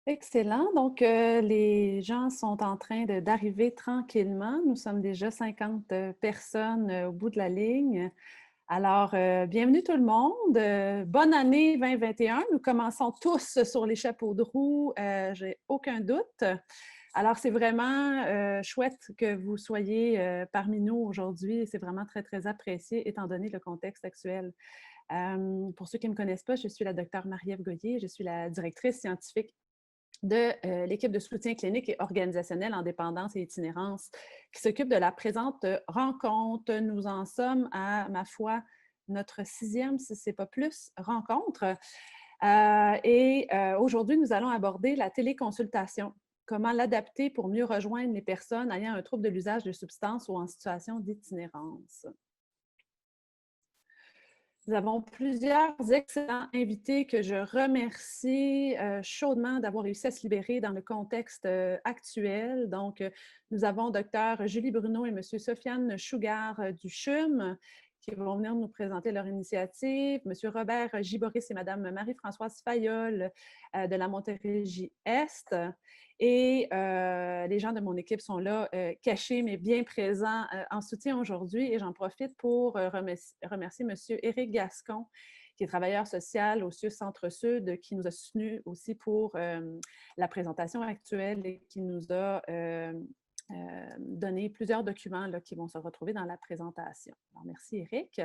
Excellent. Donc, les gens sont en train d'arriver tranquillement. Nous sommes déjà 50 personnes au bout de la ligne. Alors, bienvenue tout le monde. Bonne année 2021. Nous commençons tous sur les chapeaux de roue, j'ai aucun doute. Alors, c'est vraiment chouette que vous soyez parmi nous aujourd'hui. C'est vraiment très, très apprécié étant donné le contexte actuel. Pour ceux qui ne me connaissent pas, je suis la docteure Marie-Ève Goyer. Je suis la directrice scientifique de l'équipe de soutien clinique et organisationnel en dépendance et itinérance qui s'occupe de la présente rencontre. Nous en sommes à, ma foi, notre sixième, si ce n'est pas plus, rencontre. Aujourd'hui, nous allons aborder la téléconsultation. Comment l'adapter pour mieux rejoindre les personnes ayant un trouble de l'usage de substances ou en situation d'itinérance. Nous avons plusieurs excellents invités que je remercie chaudement d'avoir réussi à se libérer dans le contexte actuel. Donc, nous avons Dr Julie Bruno et M. Sofiane Chougar du CHUM qui vont venir nous présenter leur initiative. M. Robert Giboris et Mme Marie-Françoise Fayolle de la Montérégie-Est. Et les gens de mon équipe sont là, cachés, mais bien présents en soutien aujourd'hui. Et j'en profite pour remercier M. Éric Gascon, qui est travailleur social au CIUS Centre-Sud, qui nous a soutenus aussi pour la présentation actuelle et qui nous a donné plusieurs documents là, qui vont se retrouver dans la présentation. Alors, merci Éric.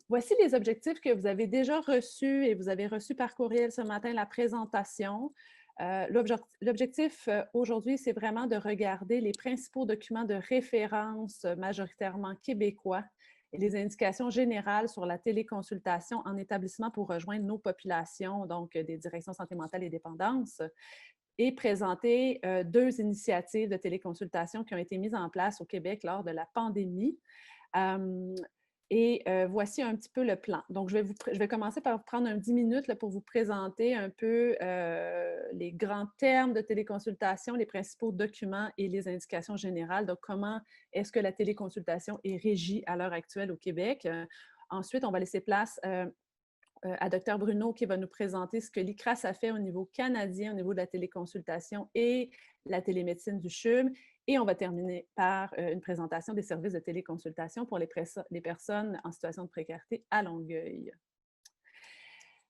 Voici les objectifs que vous avez déjà reçus et vous avez reçu par courriel ce matin la présentation. L'objectif aujourd'hui, c'est vraiment de regarder les principaux documents de référence majoritairement québécois et les indications générales sur la téléconsultation en établissement pour rejoindre nos populations, donc des directions santé mentale et dépendance, et présenter deux initiatives de téléconsultation qui ont été mises en place au Québec lors de la pandémie. Voici un petit peu le plan. Donc, je vais commencer par vous prendre 10 minutes là, pour vous présenter un peu les grands termes de téléconsultation, les principaux documents et les indications générales. Donc, comment est-ce que la téléconsultation est régie à l'heure actuelle au Québec? Ensuite, on va laisser place à Dr Bruno qui va nous présenter ce que l'ICRAS a fait au niveau canadien, au niveau de la téléconsultation et la télémédecine du CHUM. Et on va terminer par une présentation des services de téléconsultation pour les personnes en situation de précarité à Longueuil.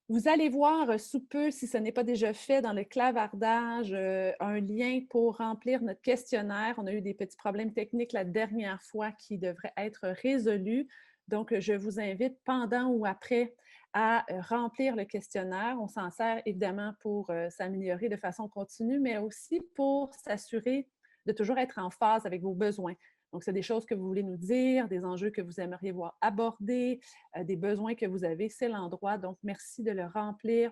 Vous allez voir sous peu, si ce n'est pas déjà fait, dans le clavardage, un lien pour remplir notre questionnaire. On a eu des petits problèmes techniques la dernière fois qui devraient être résolus. Donc, je vous invite pendant ou après à remplir le questionnaire. On s'en sert évidemment pour s'améliorer de façon continue, mais aussi pour s'assurer de toujours être en phase avec vos besoins. Donc, c'est des choses que vous voulez nous dire, des enjeux que vous aimeriez voir abordés, des besoins que vous avez, c'est l'endroit. Donc, merci de le remplir.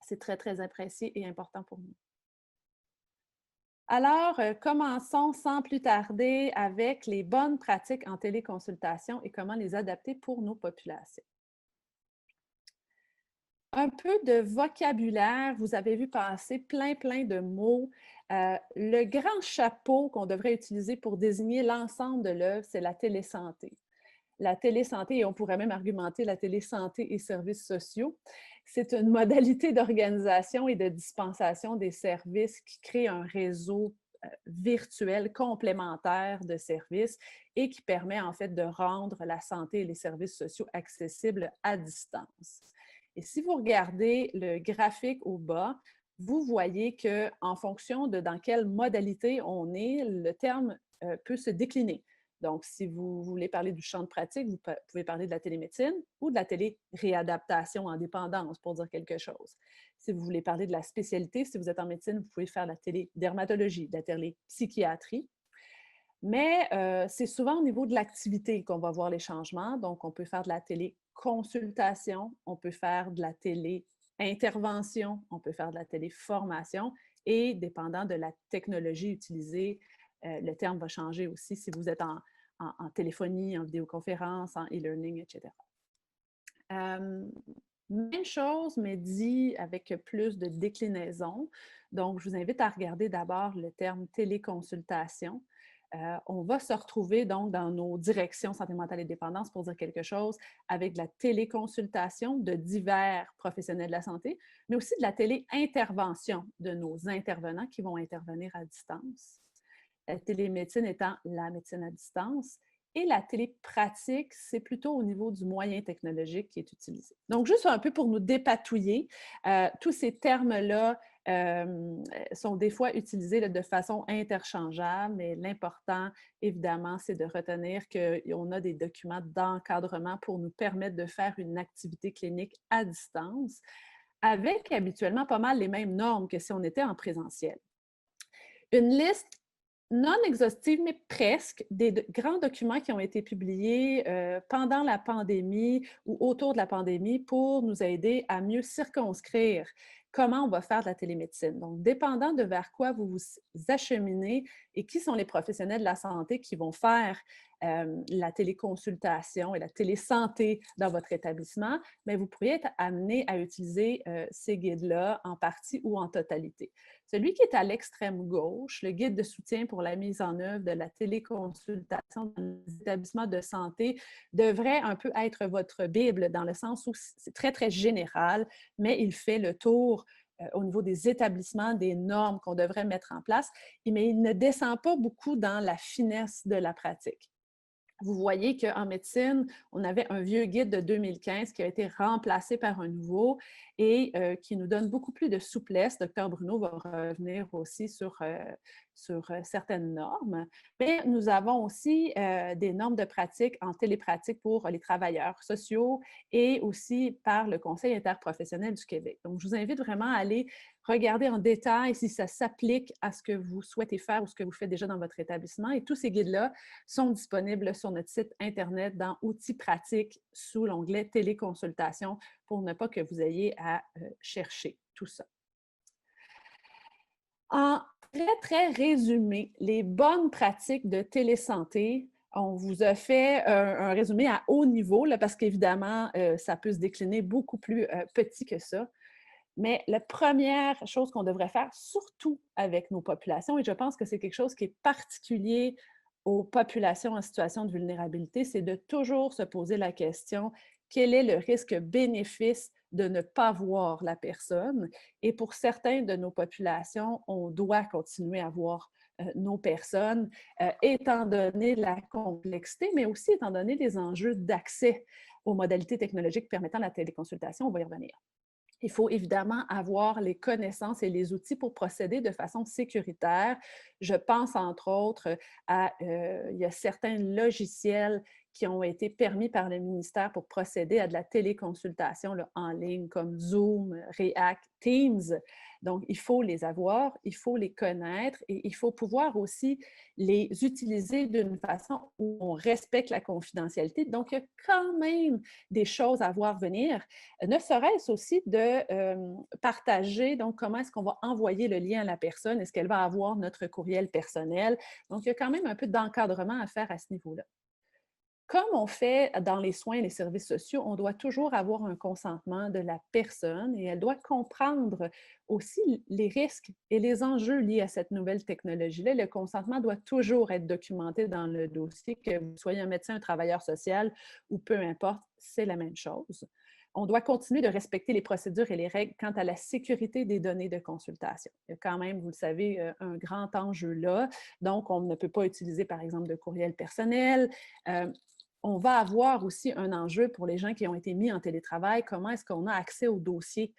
C'est très, très apprécié et important pour nous. Alors, commençons sans plus tarder avec les bonnes pratiques en téléconsultation et comment les adapter pour nos populations. Un peu de vocabulaire, vous avez vu passer plein, plein de mots. Le grand chapeau qu'on devrait utiliser pour désigner l'ensemble de l'œuvre, c'est la télésanté. La télésanté, et on pourrait même argumenter la télésanté et services sociaux, c'est une modalité d'organisation et de dispensation des services qui crée un réseau virtuel complémentaire de services et qui permet en fait de rendre la santé et les services sociaux accessibles à distance. Et si vous regardez le graphique au bas, vous voyez qu'en fonction de dans quelle modalité on est, le terme peut se décliner. Donc, si vous voulez parler du champ de pratique, vous pouvez parler de la télémédecine ou de la téléréadaptation en dépendance, pour dire quelque chose. Si vous voulez parler de la spécialité, si vous êtes en médecine, vous pouvez faire de la télédermatologie, de la télépsychiatrie. Mais c'est souvent au niveau de l'activité qu'on va voir les changements. Donc, on peut faire de la téléconsultation, on peut faire de la téléintervention, on peut faire de la téléformation et dépendant de la technologie utilisée, le terme va changer aussi si vous êtes en téléphonie, en vidéoconférence, en e-learning, etc. Même chose, mais dit avec plus de déclinaison. Donc, je vous invite à regarder d'abord le terme téléconsultation. On va se retrouver donc dans nos directions santé mentale et dépendance, pour dire quelque chose, avec de la téléconsultation de divers professionnels de la santé, mais aussi de la téléintervention de nos intervenants qui vont intervenir à distance. La télémédecine étant la médecine à distance. Et la télépratique, c'est plutôt au niveau du moyen technologique qui est utilisé. Donc, juste un peu pour nous dépatouiller, tous ces termes-là sont des fois utilisés là, de façon interchangeable, mais l'important, évidemment, c'est de retenir qu'on a des documents d'encadrement pour nous permettre de faire une activité clinique à distance, avec habituellement pas mal les mêmes normes que si on était en présentiel. Une liste non exhaustive, mais presque, des grands documents qui ont été publiés pendant la pandémie ou autour de la pandémie pour nous aider à mieux circonscrire comment on va faire de la télémédecine. Donc, dépendant de vers quoi vous vous acheminez et qui sont les professionnels de la santé qui vont faire la téléconsultation et la télésanté dans votre établissement, mais vous pourriez être amené à utiliser ces guides-là en partie ou en totalité. Celui qui est à l'extrême gauche, le guide de soutien pour la mise en œuvre de la téléconsultation dans les établissements de santé, devrait un peu être votre Bible dans le sens où c'est très, très général, mais il fait le tour au niveau des établissements, des normes qu'on devrait mettre en place, mais il ne descend pas beaucoup dans la finesse de la pratique. Vous voyez qu'en médecine, on avait un vieux guide de 2015 qui a été remplacé par un nouveau et qui nous donne beaucoup plus de souplesse. Docteur Bruno va revenir aussi sur certaines normes. Mais nous avons aussi des normes de pratique en télépratique pour les travailleurs sociaux et aussi par le Conseil interprofessionnel du Québec. Donc, je vous invite vraiment à aller regarder en détail si ça s'applique à ce que vous souhaitez faire ou ce que vous faites déjà dans votre établissement. Et tous ces guides-là sont disponibles sur notre site Internet dans Outils pratiques sous l'onglet Téléconsultation pour ne pas que vous ayez à chercher tout ça. En très, très résumé, les bonnes pratiques de télésanté, on vous a fait un résumé à haut niveau, là, parce qu'évidemment, ça peut se décliner beaucoup plus petit que ça. Mais la première chose qu'on devrait faire, surtout avec nos populations, et je pense que c'est quelque chose qui est particulier aux populations en situation de vulnérabilité, c'est de toujours se poser la question, quel est le risque-bénéfice de ne pas voir la personne? Et pour certaines de nos populations, on doit continuer à voir nos personnes, étant donné la complexité, mais aussi étant donné les enjeux d'accès aux modalités technologiques permettant la téléconsultation. On va y revenir. Il faut évidemment avoir les connaissances et les outils pour procéder de façon sécuritaire. Je pense entre autres il y a certains logiciels qui ont été permis par le ministère pour procéder à de la téléconsultation là, en ligne comme Zoom, React, Teams. Donc, il faut les avoir, il faut les connaître et il faut pouvoir aussi les utiliser d'une façon où on respecte la confidentialité. Donc, il y a quand même des choses à voir venir. Ne serait-ce aussi de partager, donc comment est-ce qu'on va envoyer le lien à la personne? Est-ce qu'elle va avoir notre courriel personnel? Donc, il y a quand même un peu d'encadrement à faire à ce niveau-là. Comme on fait dans les soins et les services sociaux, on doit toujours avoir un consentement de la personne et elle doit comprendre aussi les risques et les enjeux liés à cette nouvelle technologie-là. Le consentement doit toujours être documenté dans le dossier, que vous soyez un médecin, un travailleur social ou peu importe, c'est la même chose. On doit continuer de respecter les procédures et les règles quant à la sécurité des données de consultation. Il y a quand même, vous le savez, un grand enjeu là. Donc, on ne peut pas utiliser, par exemple, de courriel personnel. On va avoir aussi un enjeu pour les gens qui ont été mis en télétravail. Comment est-ce qu'on a accès au dossier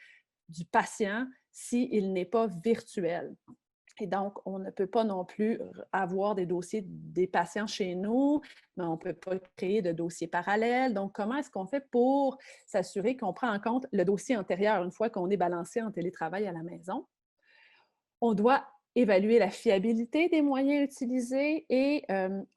du patient s'il n'est pas virtuel? Et donc, on ne peut pas non plus avoir des dossiers des patients chez nous, mais on ne peut pas créer de dossiers parallèles. Donc, comment est-ce qu'on fait pour s'assurer qu'on prend en compte le dossier antérieur une fois qu'on est balancé en télétravail à la maison? On doit évaluer la fiabilité des moyens utilisés et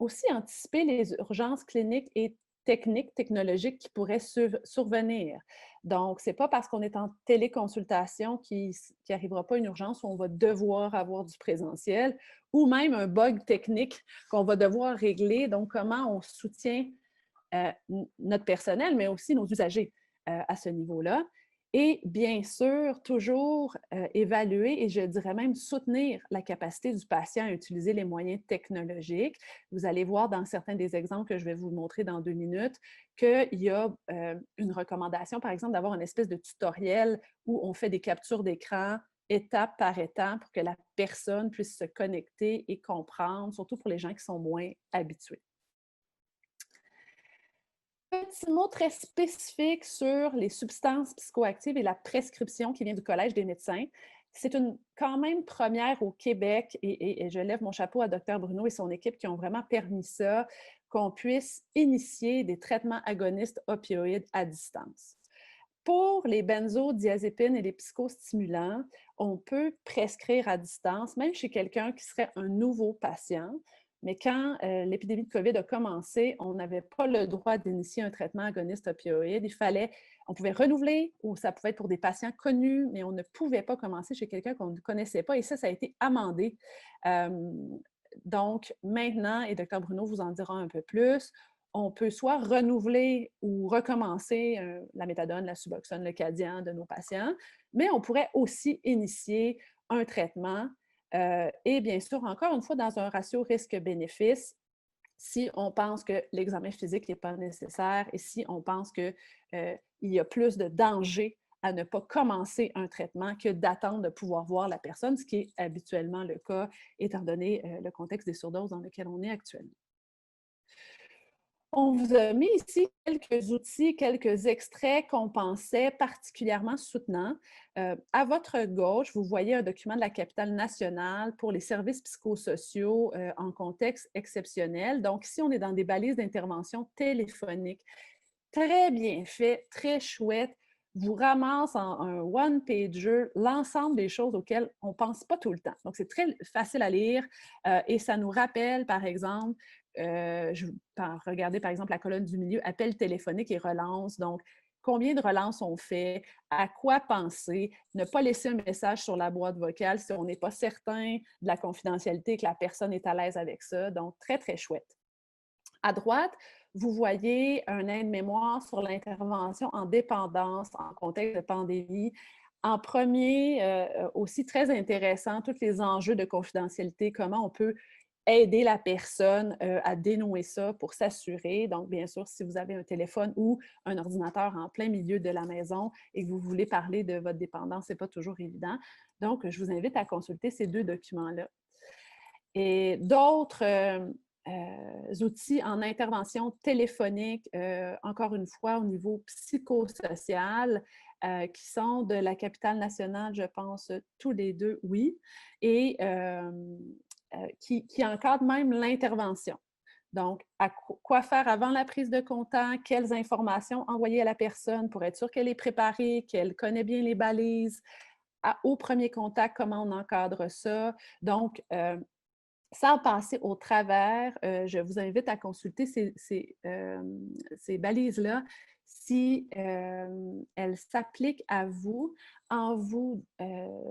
aussi anticiper les urgences cliniques et techniques, technologiques qui pourraient survenir. Donc, ce n'est pas parce qu'on est en téléconsultation qu'il n'arrivera pas une urgence où on va devoir avoir du présentiel ou même un bug technique qu'on va devoir régler. Donc, comment on soutient notre personnel, mais aussi nos usagers à ce niveau-là. Et bien sûr, toujours évaluer et je dirais même soutenir la capacité du patient à utiliser les moyens technologiques. Vous allez voir dans certains des exemples que je vais vous montrer dans 2 minutes qu'il y a une recommandation, par exemple, d'avoir une espèce de tutoriel où on fait des captures d'écran étape par étape pour que la personne puisse se connecter et comprendre, surtout pour les gens qui sont moins habitués. Petit mot très spécifique sur les substances psychoactives et la prescription qui vient du Collège des médecins. C'est une quand même première au Québec et je lève mon chapeau à Dr Bruno et son équipe qui ont vraiment permis ça, qu'on puisse initier des traitements agonistes opioïdes à distance. Pour les benzodiazépines et les psychostimulants, on peut prescrire à distance, même chez quelqu'un qui serait un nouveau patient. Mais quand l'épidémie de COVID a commencé, on n'avait pas le droit d'initier un traitement agoniste opioïde. On pouvait renouveler ou ça pouvait être pour des patients connus, mais on ne pouvait pas commencer chez quelqu'un qu'on ne connaissait pas. Et ça a été amendé. Euh, donc, maintenant, et Dr Bruno vous en dira un peu plus, on peut soit renouveler ou recommencer la méthadone, la Suboxone, le Cadian de nos patients, mais on pourrait aussi initier un traitement et bien sûr, encore une fois, dans un ratio risque-bénéfice, si on pense que l'examen physique n'est pas nécessaire et si on pense qu'il y a plus de danger à ne pas commencer un traitement que d'attendre de pouvoir voir la personne, ce qui est habituellement le cas, étant donné le contexte des surdoses dans lequel on est actuellement. On vous a mis ici quelques outils, quelques extraits qu'on pensait particulièrement soutenants. À votre gauche, vous voyez un document de la capitale nationale pour les services psychosociaux en contexte exceptionnel. Donc, ici, on est dans des balises d'intervention téléphonique. Très bien fait, très chouette. Vous ramasse en un one-pager l'ensemble des choses auxquelles on ne pense pas tout le temps. Donc, c'est très facile à lire et ça nous rappelle, par exemple, regardez par exemple la colonne du milieu, appel téléphonique et relance. Donc, combien de relances on fait, à quoi penser, ne pas laisser un message sur la boîte vocale si on n'est pas certain de la confidentialité et que la personne est à l'aise avec ça. Donc, très, très chouette. À droite, vous voyez un aide-mémoire sur l'intervention en dépendance en contexte de pandémie. En premier, aussi très intéressant, tous les enjeux de confidentialité, comment on peut aider la personne à dénouer ça pour s'assurer. Donc, bien sûr, si vous avez un téléphone ou un ordinateur en plein milieu de la maison et que vous voulez parler de votre dépendance, ce n'est pas toujours évident. Donc, je vous invite à consulter ces deux documents-là. Et d'autres outils en intervention téléphonique, encore une fois, au niveau psychosocial, qui sont de la capitale nationale, je pense, tous les deux, oui, et qui encadrent même l'intervention. Donc, quoi faire avant la prise de contact, quelles informations envoyer à la personne pour être sûr qu'elle est préparée, qu'elle connaît bien les balises, au premier contact, comment on encadre ça. Donc, sans passer au travers, je vous invite à consulter ces balises-là si elles s'appliquent à vous en vous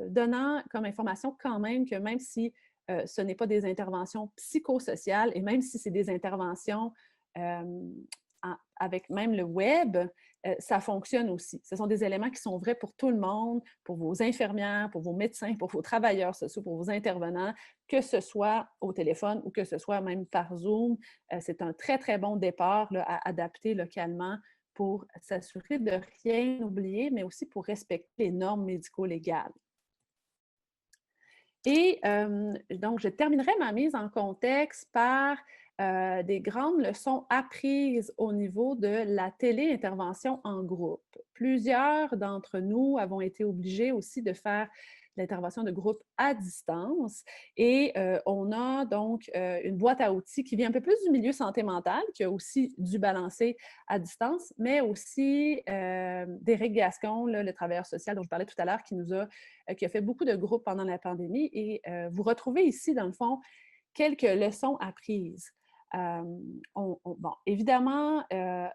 donnant comme information quand même que même si ce n'est pas des interventions psychosociales et même si c'est des interventions avec même le web, ça fonctionne aussi. Ce sont des éléments qui sont vrais pour tout le monde, pour vos infirmières, pour vos médecins, pour vos travailleurs sociaux, pour vos intervenants, que ce soit au téléphone ou que ce soit même par Zoom. C'est un très, très bon départ là, à adapter localement pour s'assurer de rien oublier, mais aussi pour respecter les normes médico-légales. Et donc, je terminerai ma mise en contexte par des grandes leçons apprises au niveau de la téléintervention en groupe. Plusieurs d'entre nous avons été obligés aussi de faire l'intervention de groupe à distance et on a donc une boîte à outils qui vient un peu plus du milieu santé mentale, qui a aussi dû balancer à distance, mais aussi d'Éric Gascon, là, le travailleur social dont je parlais tout à l'heure, qui a fait beaucoup de groupes pendant la pandémie. Et vous retrouvez ici, dans le fond, quelques leçons apprises. Bon, évidemment,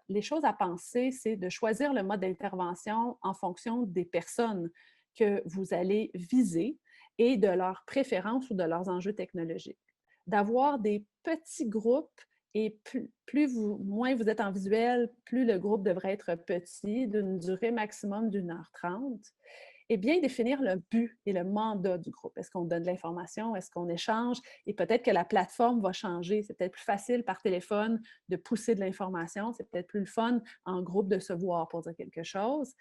les choses à penser, c'est de choisir le mode d'intervention en fonction des personnes que vous allez viser et de leurs préférences ou de leurs enjeux technologiques. D'avoir des petits groupes et moins vous êtes en visuel, plus le groupe devrait être petit, d'une durée maximum d'1h30. Et bien définir le but et le mandat du groupe. Est-ce qu'on donne de l'information? Est-ce qu'on échange? Et peut-être que la plateforme va changer. C'est peut-être plus facile par téléphone de pousser de l'information. C'est peut-être plus le fun en groupe de se voir pour dire quelque chose.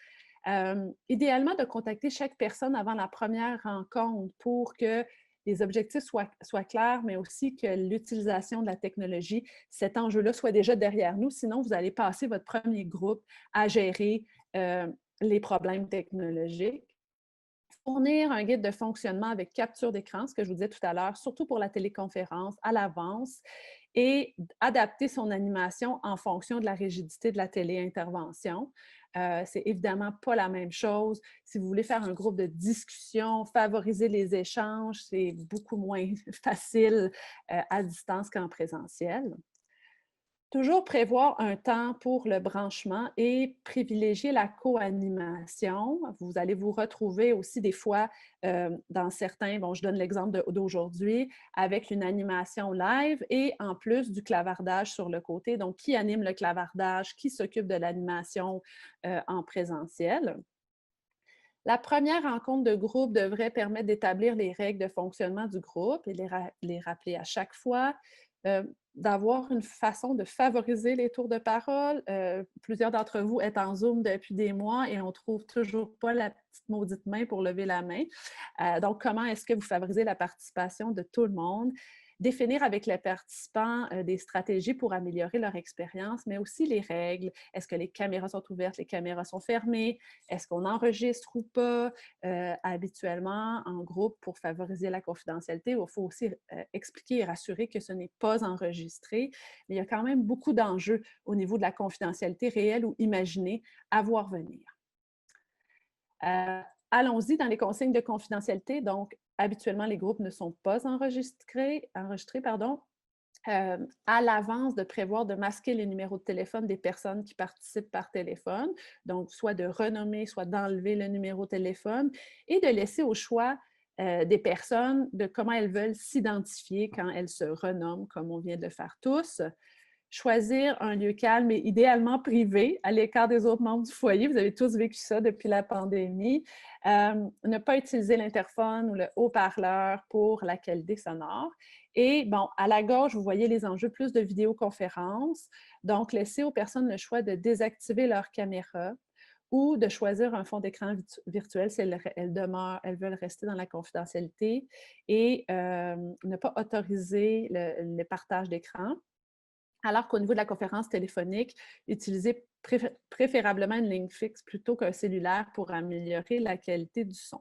Idéalement, de contacter chaque personne avant la première rencontre pour que les objectifs soient clairs, mais aussi que l'utilisation de la technologie, cet enjeu-là soit déjà derrière nous. Sinon, vous allez passer votre premier groupe à gérer les problèmes technologiques. Fournir un guide de fonctionnement avec capture d'écran, ce que je vous disais tout à l'heure, surtout pour la téléconférence, à l'avance, et adapter son animation en fonction de la rigidité de la téléintervention. C'est évidemment pas la même chose. Si vous voulez faire un groupe de discussion, favoriser les échanges, c'est beaucoup moins facile à distance qu'en présentiel. Toujours prévoir un temps pour le branchement et privilégier la co-animation. Vous allez vous retrouver aussi des fois dans certains, bon, je donne l'exemple d'aujourd'hui, avec une animation live et en plus du clavardage sur le côté. Donc, qui anime le clavardage, qui s'occupe de l'animation en présentiel. La première rencontre de groupe devrait permettre d'établir les règles de fonctionnement du groupe et les rappeler à chaque fois, d'avoir une façon de favoriser les tours de parole. Plusieurs d'entre vous êtes en Zoom depuis des mois et on ne trouve toujours pas la petite maudite main pour lever la main. Donc, comment est-ce que vous favorisez la participation de tout le monde? Définir avec les participants des stratégies pour améliorer leur expérience, mais aussi les règles. Est-ce que les caméras sont ouvertes, les caméras sont fermées? Est-ce qu'on enregistre ou pas? Habituellement, en groupe, pour favoriser la confidentialité, il faut aussi expliquer et rassurer que ce n'est pas enregistré. Mais il y a quand même beaucoup d'enjeux au niveau de la confidentialité réelle ou imaginée à voir venir. Allons-y dans les consignes de confidentialité. Donc, habituellement, les groupes ne sont pas enregistrés, à l'avance de prévoir de masquer les numéros de téléphone des personnes qui participent par téléphone, donc soit de renommer, soit d'enlever le numéro de téléphone et de laisser au choix des personnes de comment elles veulent s'identifier quand elles se renomment, comme on vient de le faire tous. Choisir un lieu calme et idéalement privé, à l'écart des autres membres du foyer. Vous avez tous vécu ça depuis la pandémie. Ne pas utiliser l'interphone ou le haut-parleur pour la qualité sonore. Et bon, à la gauche, vous voyez les enjeux plus de vidéoconférence. Donc, laisser aux personnes le choix de désactiver leur caméra ou de choisir un fond d'écran virtuel si elles veulent rester dans la confidentialité et ne pas autoriser le partage d'écran. Alors qu'au niveau de la conférence téléphonique, utilisez préférablement une ligne fixe plutôt qu'un cellulaire pour améliorer la qualité du son.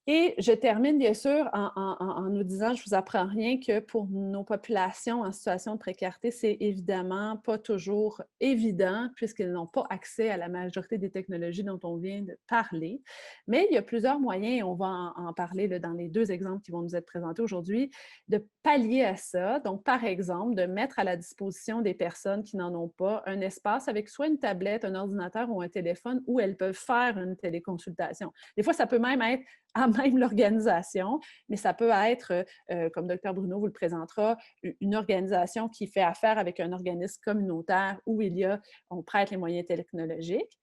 Et je termine bien sûr en nous disant, je ne vous apprends rien, que pour nos populations en situation de précarité, c'est évidemment pas toujours évident puisqu'ils n'ont pas accès à la majorité des technologies dont on vient de parler. Mais il y a plusieurs moyens, et on va en parler là, dans les deux exemples qui vont nous être présentés aujourd'hui, de pallier à ça. Donc, par exemple, de mettre à la disposition des personnes qui n'en ont pas un espace avec soit une tablette, un ordinateur ou un téléphone où elles peuvent faire une téléconsultation. Des fois, ça peut même être à même l'organisation, mais ça peut être, comme Dr Bruno vous le présentera, une organisation qui fait affaire avec un organisme communautaire où on prête les moyens technologiques.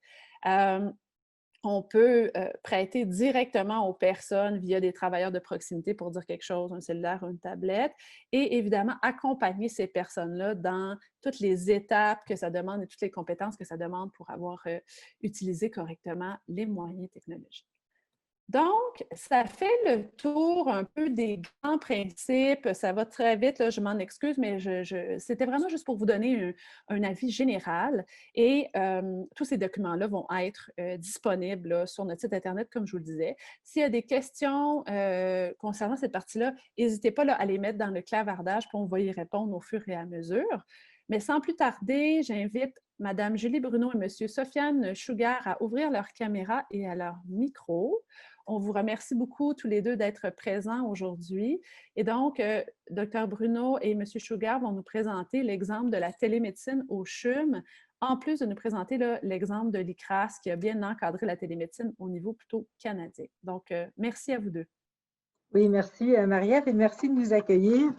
On peut prêter directement aux personnes via des travailleurs de proximité pour dire quelque chose, un cellulaire ou une tablette, et évidemment accompagner ces personnes-là dans toutes les étapes que ça demande et toutes les compétences que ça demande pour avoir utilisé correctement les moyens technologiques. Donc, ça fait le tour un peu des grands principes. Ça va très vite, là, je m'en excuse, mais c'était vraiment juste pour vous donner un avis général. Et tous ces documents-là vont être disponibles là, sur notre site Internet, comme je vous le disais. S'il y a des questions concernant cette partie-là, n'hésitez pas là, à les mettre dans le clavardage, puis on va y répondre au fur et à mesure. Mais sans plus tarder, j'invite Mme Julie Bruno et M. Sofiane Sugar à ouvrir leur caméra et à leur micro. On vous remercie beaucoup tous les deux d'être présents aujourd'hui. Et donc, Dr Bruno et M. Sugar vont nous présenter l'exemple de la télémédecine au CHUM, en plus de nous présenter l'exemple de l'ICRAS qui a bien encadré la télémédecine au niveau plutôt canadien. Donc, merci à vous deux. Oui, merci Marie-Ève et merci de nous accueillir.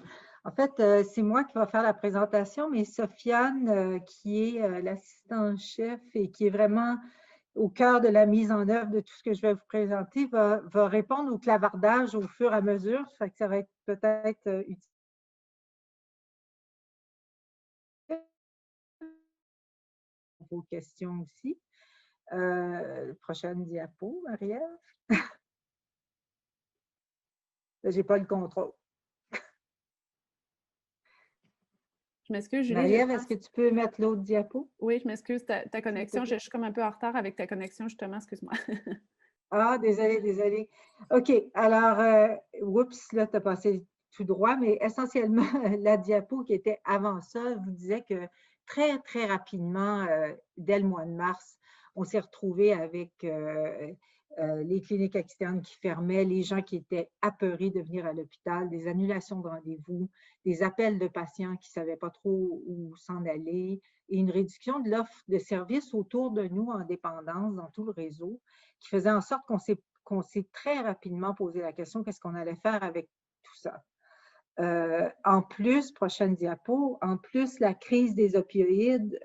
En fait, c'est moi qui va faire la présentation, mais Sofiane, qui est l'assistante-chef et qui est vraiment au cœur de la mise en œuvre de tout ce que je vais vous présenter, va répondre au clavardage au fur et à mesure. Ça fait que ça va être peut-être utile. Vos questions aussi. Prochaine diapo, Marie-Ève. Je n'ai pas le contrôle. Je m'excuse, Julie. Marie-Ève, est-ce que tu peux mettre l'autre diapo? Oui, je m'excuse, ta connexion. Je suis comme un peu en retard avec ta connexion, justement, excuse-moi. Ah, désolée, désolée. OK, alors, oups, là, tu as passé tout droit, mais essentiellement, la diapo qui était avant ça vous disait que très, très rapidement, dès le mois de mars, on s'est retrouvé avec les cliniques externes qui fermaient, les gens qui étaient apeurés de venir à l'hôpital, des annulations de rendez-vous, des appels de patients qui ne savaient pas trop où s'en aller et une réduction de l'offre de services autour de nous en dépendance dans tout le réseau qui faisait en sorte qu'on s'est très rapidement posé la question qu'est-ce qu'on allait faire avec tout ça. En plus, prochaine diapo, en plus, la crise des opioïdes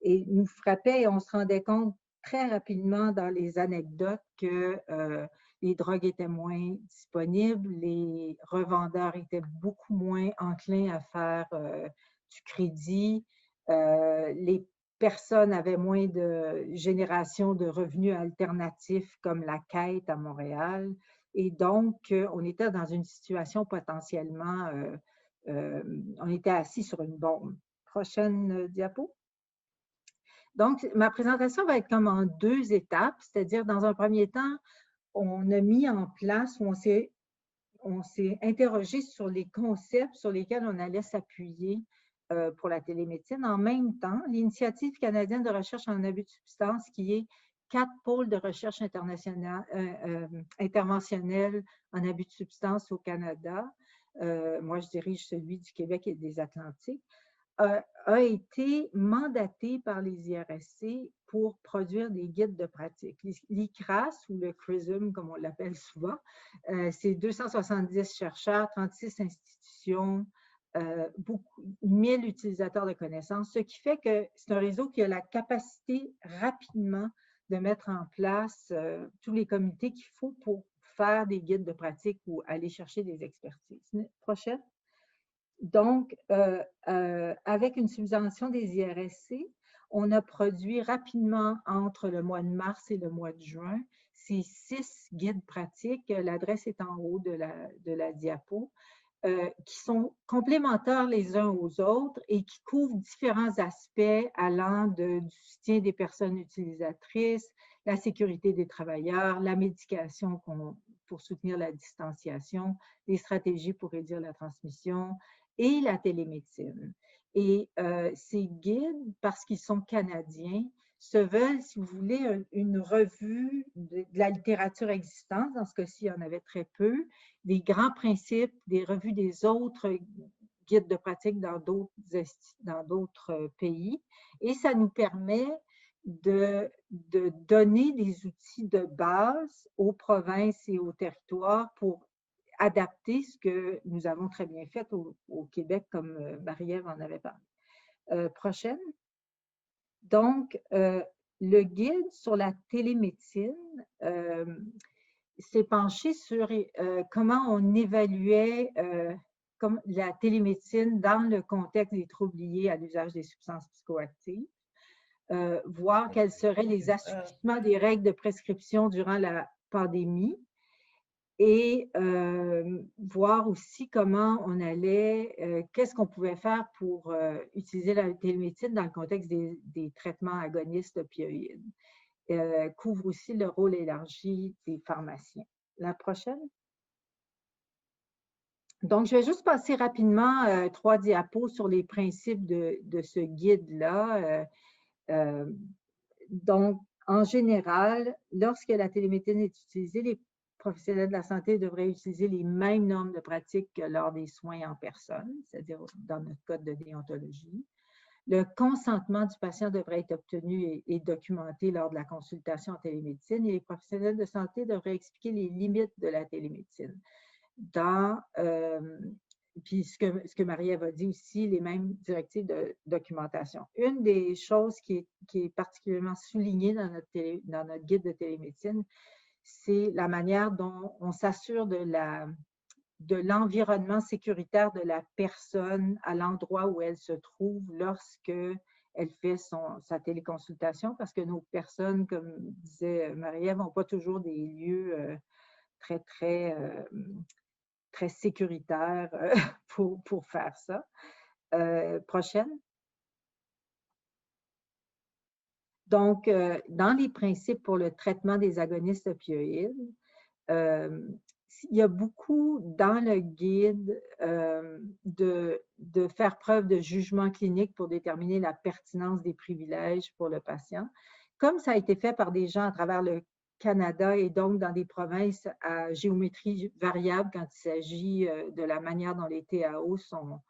nous frappait et on se rendait compte très rapidement dans les anecdotes que les drogues étaient moins disponibles, les revendeurs étaient beaucoup moins enclins à faire du crédit, les personnes avaient moins de génération de revenus alternatifs comme la quête à Montréal. Et donc, on était dans une situation potentiellement, on était assis sur une bombe. Prochaine diapo. Donc, ma présentation va être comme en 2 étapes, c'est-à-dire dans un premier temps, on a mis en place, on s'est interrogé sur les concepts sur lesquels on allait s'appuyer pour la télémédecine. En même temps, l'Initiative canadienne de recherche en abus de substances, qui est 4 pôles de recherche interventionnelle en abus de substances au Canada. Moi, je dirige celui du Québec et des Atlantiques. A été mandaté par les IRSC pour produire des guides de pratique. L'ICRAS, ou le CRISM, comme on l'appelle souvent, c'est 270 chercheurs, 36 institutions, 1000 utilisateurs de connaissances, ce qui fait que c'est un réseau qui a la capacité rapidement de mettre en place tous les comités qu'il faut pour faire des guides de pratique ou aller chercher des expertises. Prochaine. Donc, avec une subvention des IRSC, on a produit rapidement entre le mois de mars et le mois de juin ces 6 guides pratiques, l'adresse est en haut de la diapo, qui sont complémentaires les uns aux autres et qui couvrent différents aspects allant du soutien des personnes utilisatrices, la sécurité des travailleurs, la médication pour soutenir la distanciation, les stratégies pour réduire la transmission, et la télémédecine. Et ces guides, parce qu'ils sont canadiens, se veulent, si vous voulez, une revue de la littérature existante. Dans ce cas-ci, il y en avait très peu. Des grands principes, des revues des autres guides de pratique dans d'autres pays. Et ça nous permet de donner des outils de base aux provinces et aux territoires pour adapter ce que nous avons très bien fait au Québec, comme Marie-Ève en avait parlé. Prochaine. Donc, le guide sur la télémédecine s'est penché sur comment on évaluait comme la télémédecine dans le contexte des troubles liés à l'usage des substances psychoactives, voir quels seraient les assouplissements des règles de prescription durant la pandémie, et voir aussi comment on allait, qu'est-ce qu'on pouvait faire pour utiliser la télémédecine dans le contexte des traitements agonistes opioïdes. Couvre aussi le rôle élargi des pharmaciens. La prochaine. Donc, je vais juste passer rapidement 3 diapos sur les principes de ce guide-là. Donc, en général, lorsque la télémédecine est utilisée, les professionnels de la santé devraient utiliser les mêmes normes de pratique que lors des soins en personne, c'est-à-dire dans notre code de déontologie. Le consentement du patient devrait être obtenu et documenté lors de la consultation en télémédecine et les professionnels de santé devraient expliquer les limites de la télémédecine. Dans puis ce que Marie-Ève a dit aussi, les mêmes directives de documentation. Une des choses qui est particulièrement soulignée dans notre guide de télémédecine, c'est la manière dont on s'assure de l'environnement sécuritaire de la personne à l'endroit où elle se trouve lorsque elle fait sa téléconsultation, parce que nos personnes, comme disait Marie-Ève, n'ont pas toujours des lieux très, très, très sécuritaires pour faire ça. Prochaine. Donc, dans les principes pour le traitement des agonistes opioïdes, euh, il y a beaucoup dans le guide de faire preuve de jugement clinique pour déterminer la pertinence des privilèges pour le patient, comme ça a été fait par des gens à travers le Canada et donc dans des provinces à géométrie variable quand il s'agit de la manière dont les TAO sont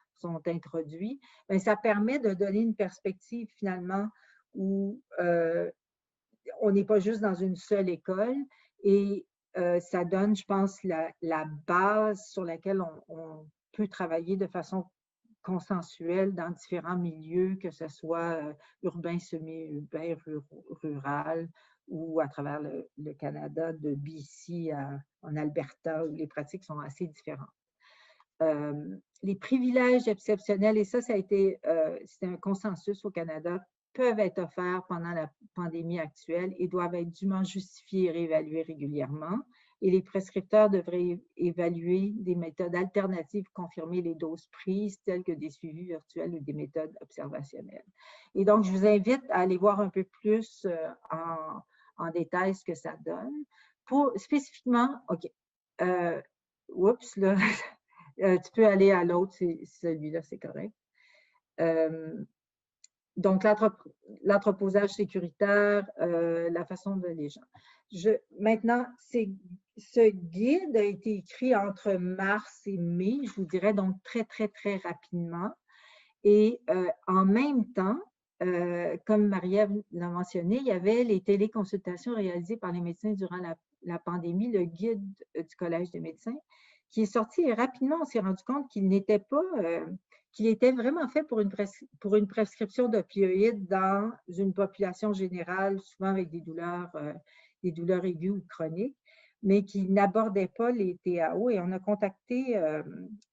introduits. Bien, ça permet de donner une perspective finalement où on n'est pas juste dans une seule école et ça donne, je pense, la base sur laquelle on peut travailler de façon consensuelle dans différents milieux, que ce soit urbain, semi-urbain, rural ou à travers le Canada, de BC en Alberta, où les pratiques sont assez différentes. Les privilèges exceptionnels, et ça a été, c'est un consensus au Canada, peuvent être offerts pendant la pandémie actuelle et doivent être dûment justifiés et réévalués régulièrement. Et les prescripteurs devraient évaluer des méthodes alternatives, confirmer les doses prises, telles que des suivis virtuels ou des méthodes observationnelles. Et donc, je vous invite à aller voir un peu plus en détail ce que ça donne. Pour spécifiquement, OK, oups, là, tu peux aller à l'autre, celui-là, c'est correct. Donc, l'entreposage sécuritaire, la façon de les gens. Maintenant, ce guide a été écrit entre mars et mai, je vous dirais, donc très, très, très rapidement. Et en même temps, comme Marie-Ève l'a mentionné, il y avait les téléconsultations réalisées par les médecins durant la pandémie, le guide du Collège des médecins, qui est sorti et rapidement, on s'est rendu compte qu'il n'était pas, qu'il était vraiment fait pour une prescription d'opioïdes dans une population générale, souvent avec des douleurs aiguës ou chroniques, mais qui n'abordait pas les TAO. Et on a contacté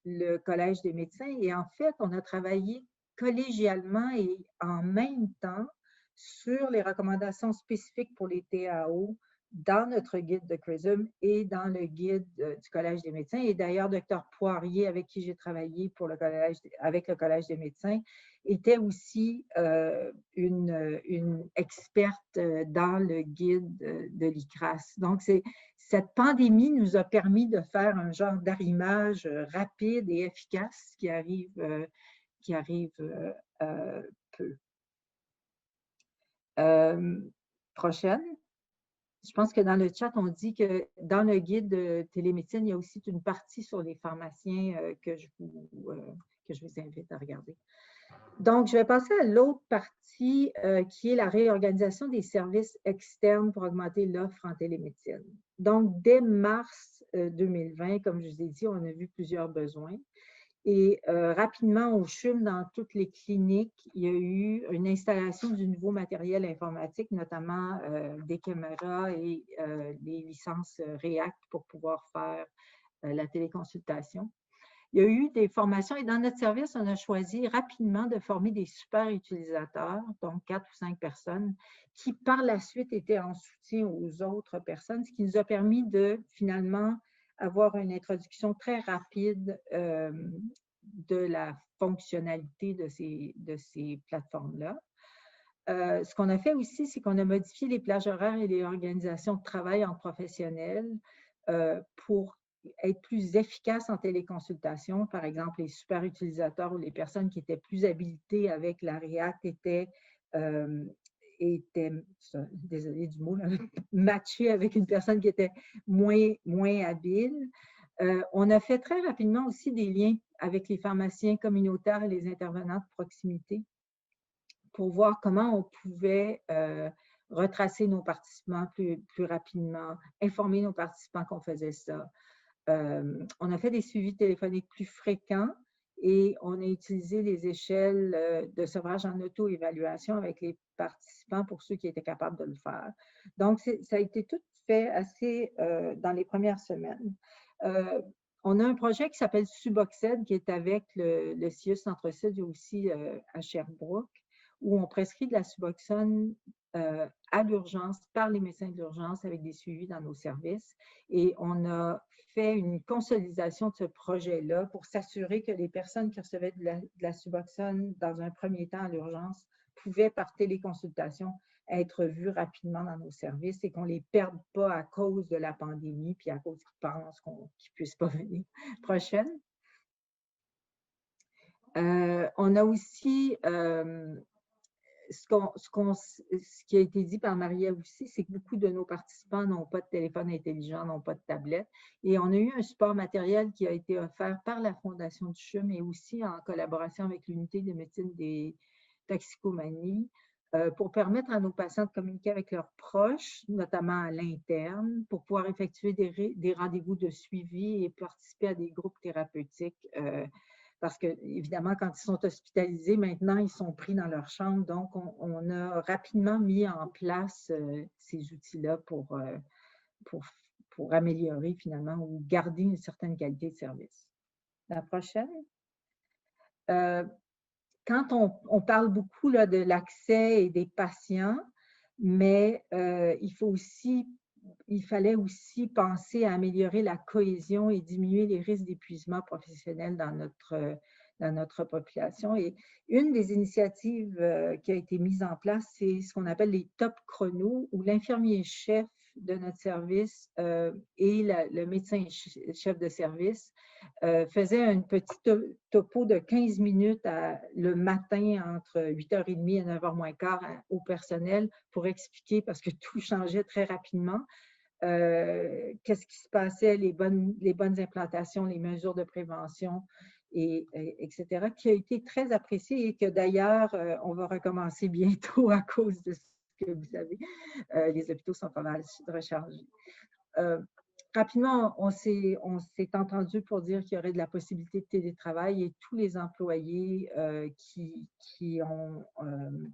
le Collège des médecins et en fait, on a travaillé collégialement et en même temps sur les recommandations spécifiques pour les TAO dans notre guide de CRISM et dans le guide du Collège des médecins. Et d'ailleurs, Dr Poirier, avec qui j'ai travaillé avec le Collège des médecins, était aussi une experte dans le guide de l'ICRAS. Donc, cette pandémie nous a permis de faire un genre d'arrimage rapide et efficace qui arrive peu. Prochaine. Je pense que dans le chat, on dit que dans le guide de télémédecine, il y a aussi une partie sur les pharmaciens que je vous invite à regarder. Donc, je vais passer à l'autre partie qui est la réorganisation des services externes pour augmenter l'offre en télémédecine. Donc, dès mars 2020, comme je vous ai dit, on a vu plusieurs besoins. Et rapidement, au CHUM, dans toutes les cliniques, il y a eu une installation du nouveau matériel informatique, notamment des caméras et les licences REACT pour pouvoir faire la téléconsultation. Il y a eu des formations et dans notre service, on a choisi rapidement de former des super utilisateurs, donc 4 ou 5 personnes, qui par la suite étaient en soutien aux autres personnes, ce qui nous a permis de finalement avoir une introduction très rapide de la fonctionnalité de ces plateformes-là. Ce qu'on a fait aussi, c'est qu'on a modifié les plages horaires et les organisations de travail en professionnels pour être plus efficace en téléconsultation. Par exemple, les super utilisateurs ou les personnes qui étaient plus habilitées avec la React étaient désolé du mot, matchées avec une personne qui était moins habile. On a fait très rapidement aussi des liens avec les pharmaciens communautaires et les intervenants de proximité pour voir comment on pouvait retracer nos participants plus rapidement, informer nos participants qu'on faisait ça. on a fait des suivis téléphoniques plus fréquents et on a utilisé les échelles de sevrage en auto-évaluation avec les participants pour ceux qui étaient capables de le faire. Donc, ça a été tout fait assez dans les premières semaines. On a un projet qui s'appelle Suboxène, qui est avec le CIUS Centre-Sud et aussi à Sherbrooke, où on prescrit de la Suboxone à l'urgence par les médecins de l'urgence avec des suivis dans nos services. Et on a fait une consolidation de ce projet-là pour s'assurer que les personnes qui recevaient de la Suboxone dans un premier temps à l'urgence pouvaient, par téléconsultation, être vues rapidement dans nos services et qu'on ne les perde pas à cause de la pandémie puis à cause qu'ils pensent qu'ils ne puissent pas venir. Prochaine. On a aussi ce qui a été dit par Maria aussi, c'est que beaucoup de nos participants n'ont pas de téléphone intelligent, n'ont pas de tablette. Et on a eu un support matériel qui a été offert par la Fondation du CHUM, mais aussi en collaboration avec l'Unité de médecine des toxicomanies, pour permettre à nos patients de communiquer avec leurs proches, notamment à l'interne, pour pouvoir effectuer des rendez-vous de suivi et participer à des groupes thérapeutiques. Parce que, évidemment, quand ils sont hospitalisés, maintenant, ils sont pris dans leur chambre. Donc, on a rapidement mis en place ces outils-là pour améliorer, finalement, ou garder une certaine qualité de service. La prochaine. Quand on parle beaucoup là, de l'accès et des patients, mais il fallait aussi penser à améliorer la cohésion et diminuer les risques d'épuisement professionnel dans notre population. Et une des initiatives qui a été mise en place, c'est ce qu'on appelle les top chronos, où l'infirmier-chef de notre service et le médecin-chef de service faisait un petit topo de 15 minutes le matin entre 8h30 et 9h moins quart au personnel pour expliquer, parce que tout changeait très rapidement, qu'est-ce qui se passait, les bonnes implantations, les mesures de prévention, etc., qui a été très apprécié et que d'ailleurs, on va recommencer bientôt à cause de ce que vous savez, les hôpitaux sont pas mal rechargés. Rapidement, on s'est entendu pour dire qu'il y aurait de la possibilité de télétravail et tous les employés qui ont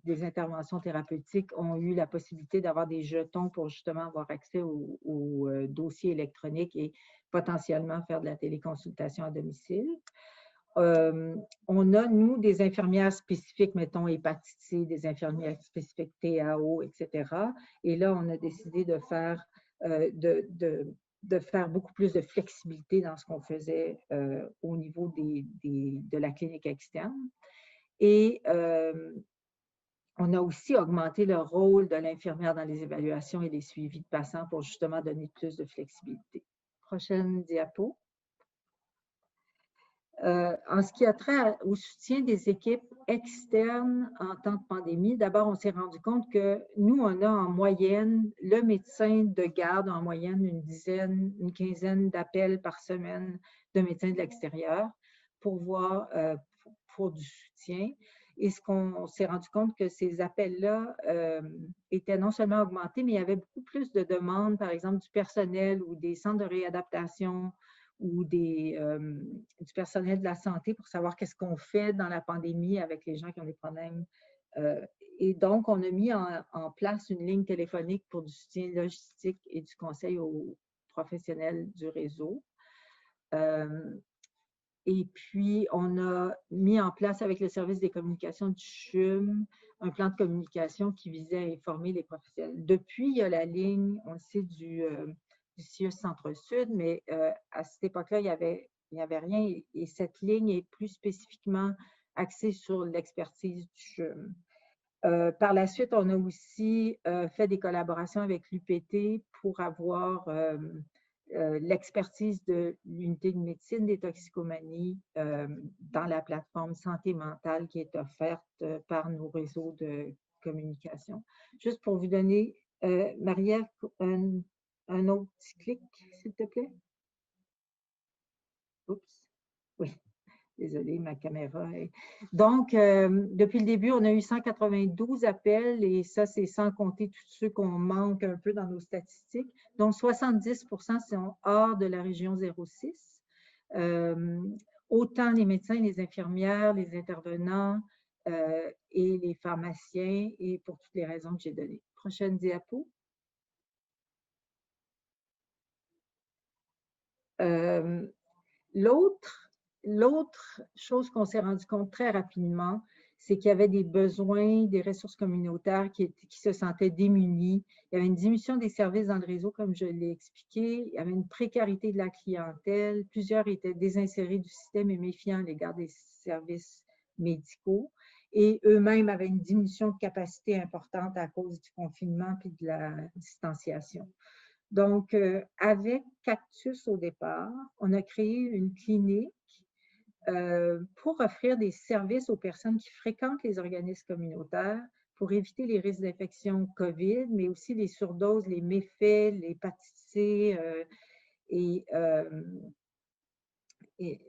des interventions thérapeutiques ont eu la possibilité d'avoir des jetons pour justement avoir accès aux dossiers électroniques et potentiellement faire de la téléconsultation à domicile. On a, nous, des infirmières spécifiques, mettons hépatite C, des infirmières spécifiques TAO, etc. Et là, on a décidé de faire beaucoup plus de flexibilité dans ce qu'on faisait au niveau de la clinique externe. Et on a aussi augmenté le rôle de l'infirmière dans les évaluations et les suivis de patients pour justement donner plus de flexibilité. Prochaine diapo. En ce qui a trait au soutien des équipes externes en temps de pandémie, d'abord, on s'est rendu compte que nous, on a en moyenne, le médecin de garde, en moyenne, une quinzaine d'appels par semaine de médecins de l'extérieur pour du soutien. Et ce qu'on s'est rendu compte que ces appels-là étaient non seulement augmentés, mais il y avait beaucoup plus de demandes, par exemple, du personnel ou des centres de réadaptation ou du personnel de la santé pour savoir qu'est-ce qu'on fait dans la pandémie avec les gens qui ont des problèmes. Et donc, on a mis en place une ligne téléphonique pour du soutien logistique et du conseil aux professionnels du réseau. Et puis, on a mis en place avec le service des communications du CHUM un plan de communication qui visait à informer les professionnels. Depuis, il y a la ligne, on le sait, du CIUS Centre-Sud, mais à cette époque-là, il n'y avait rien. Et cette ligne est plus spécifiquement axée sur l'expertise du CHUM. Par la suite, on a aussi fait des collaborations avec l'UPT pour avoir l'expertise de l'unité de médecine des toxicomanies dans la plateforme santé mentale qui est offerte par nos réseaux de communication. Juste pour vous donner, Marie-Ève, un autre petit clic, s'il te plaît. Oups. Oui. Désolée, ma caméra est… Donc, depuis le début, on a eu 192 appels et ça, c'est sans compter tous ceux qu'on manque un peu dans nos statistiques. Donc, 70% sont hors de la région 06. Autant les médecins, les infirmières, les intervenants et les pharmaciens, et pour toutes les raisons que j'ai données. Prochaine diapo. L'autre chose qu'on s'est rendu compte très rapidement, c'est qu'il y avait des besoins des ressources communautaires qui se sentaient démunis. Il y avait une diminution des services dans le réseau, comme je l'ai expliqué. Il y avait une précarité de la clientèle. Plusieurs étaient désinsérés du système et méfiants à l'égard des services médicaux. Et eux-mêmes avaient une diminution de capacité importante à cause du confinement et de la distanciation. Donc, avec Cactus au départ, on a créé une clinique pour offrir des services aux personnes qui fréquentent les organismes communautaires pour éviter les risques d'infection COVID, mais aussi les surdoses, les méfaits, l'hépatite C. Et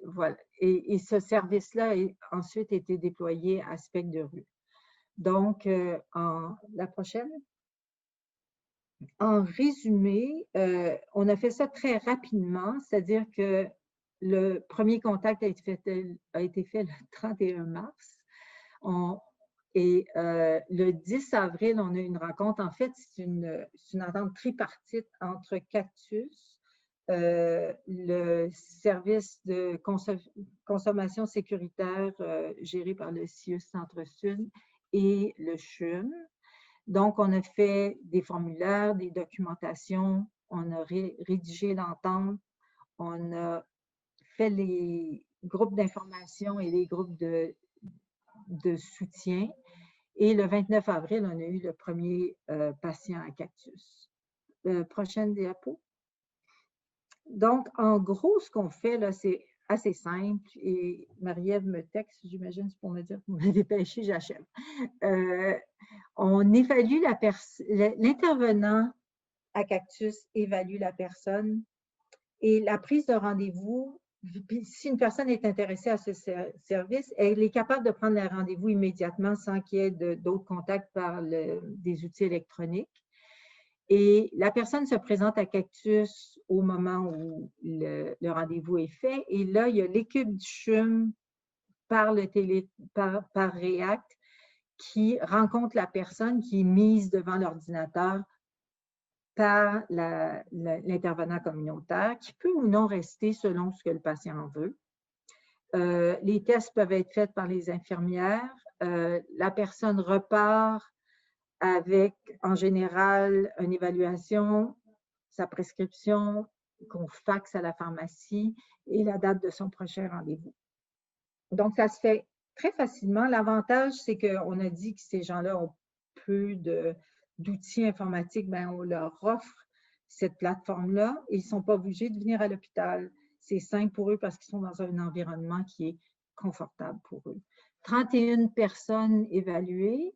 voilà. Et ce service-là a ensuite été déployé à Spec de Rue. Donc, la prochaine. En résumé, on a fait ça très rapidement, c'est-à-dire que le premier contact a été fait le 31 mars. Le 10 avril, on a eu une rencontre. En fait, c'est une entente tripartite entre Cactus, le service de consommation sécuritaire géré par le CIUS Centre-Sud et le CHUM. Donc, on a fait des formulaires, des documentations, on a rédigé l'entente, on a fait les groupes d'information et les groupes de soutien. Et le 29 avril, on a eu le premier patient à Cactus. Prochaine diapo. Donc, en gros, ce qu'on fait, là, c'est assez simple. Et Marie-Ève me texte, j'imagine, c'est pour me dire que vous m'avez dépêché, j'achève. On évalue l'intervenant à Cactus évalue la personne et la prise de rendez-vous. Si une personne est intéressée à ce service, elle est capable de prendre le rendez-vous immédiatement sans qu'il y ait d'autres contacts par des outils électroniques. Et la personne se présente à Cactus au moment où le rendez-vous est fait. Et là, il y a l'équipe du CHUM par React qui rencontre la personne qui est mise devant l'ordinateur par l'intervenant communautaire, qui peut ou non rester selon ce que le patient veut. Les tests peuvent être faits par les infirmières. La personne repart avec, en général, une évaluation, sa prescription, qu'on faxe à la pharmacie et la date de son prochain rendez-vous. Donc, ça se fait très facilement. L'avantage, c'est qu'on a dit que ces gens-là ont peu d'outils informatiques, bien, on leur offre cette plateforme-là et ils ne sont pas obligés de venir à l'hôpital. C'est simple pour eux parce qu'ils sont dans un environnement qui est confortable pour eux. 31 personnes évaluées,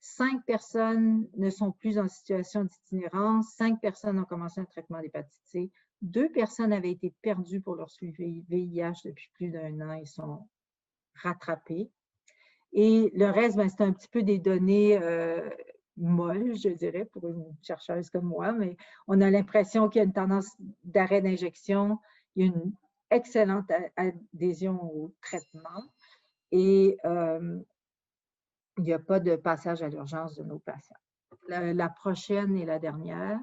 5 personnes ne sont plus en situation d'itinérance, 5 personnes ont commencé un traitement d'hépatite C, 2 personnes avaient été perdues pour leur suivi VIH depuis plus d'1 an et sont rattrapées. Et le reste, ben, c'est un petit peu des données molles, je dirais, pour une chercheuse comme moi, mais on a l'impression qu'il y a une tendance d'arrêt d'injection, il y a une excellente adhésion au traitement et il n'y a pas de passage à l'urgence de nos patients. La prochaine et la dernière.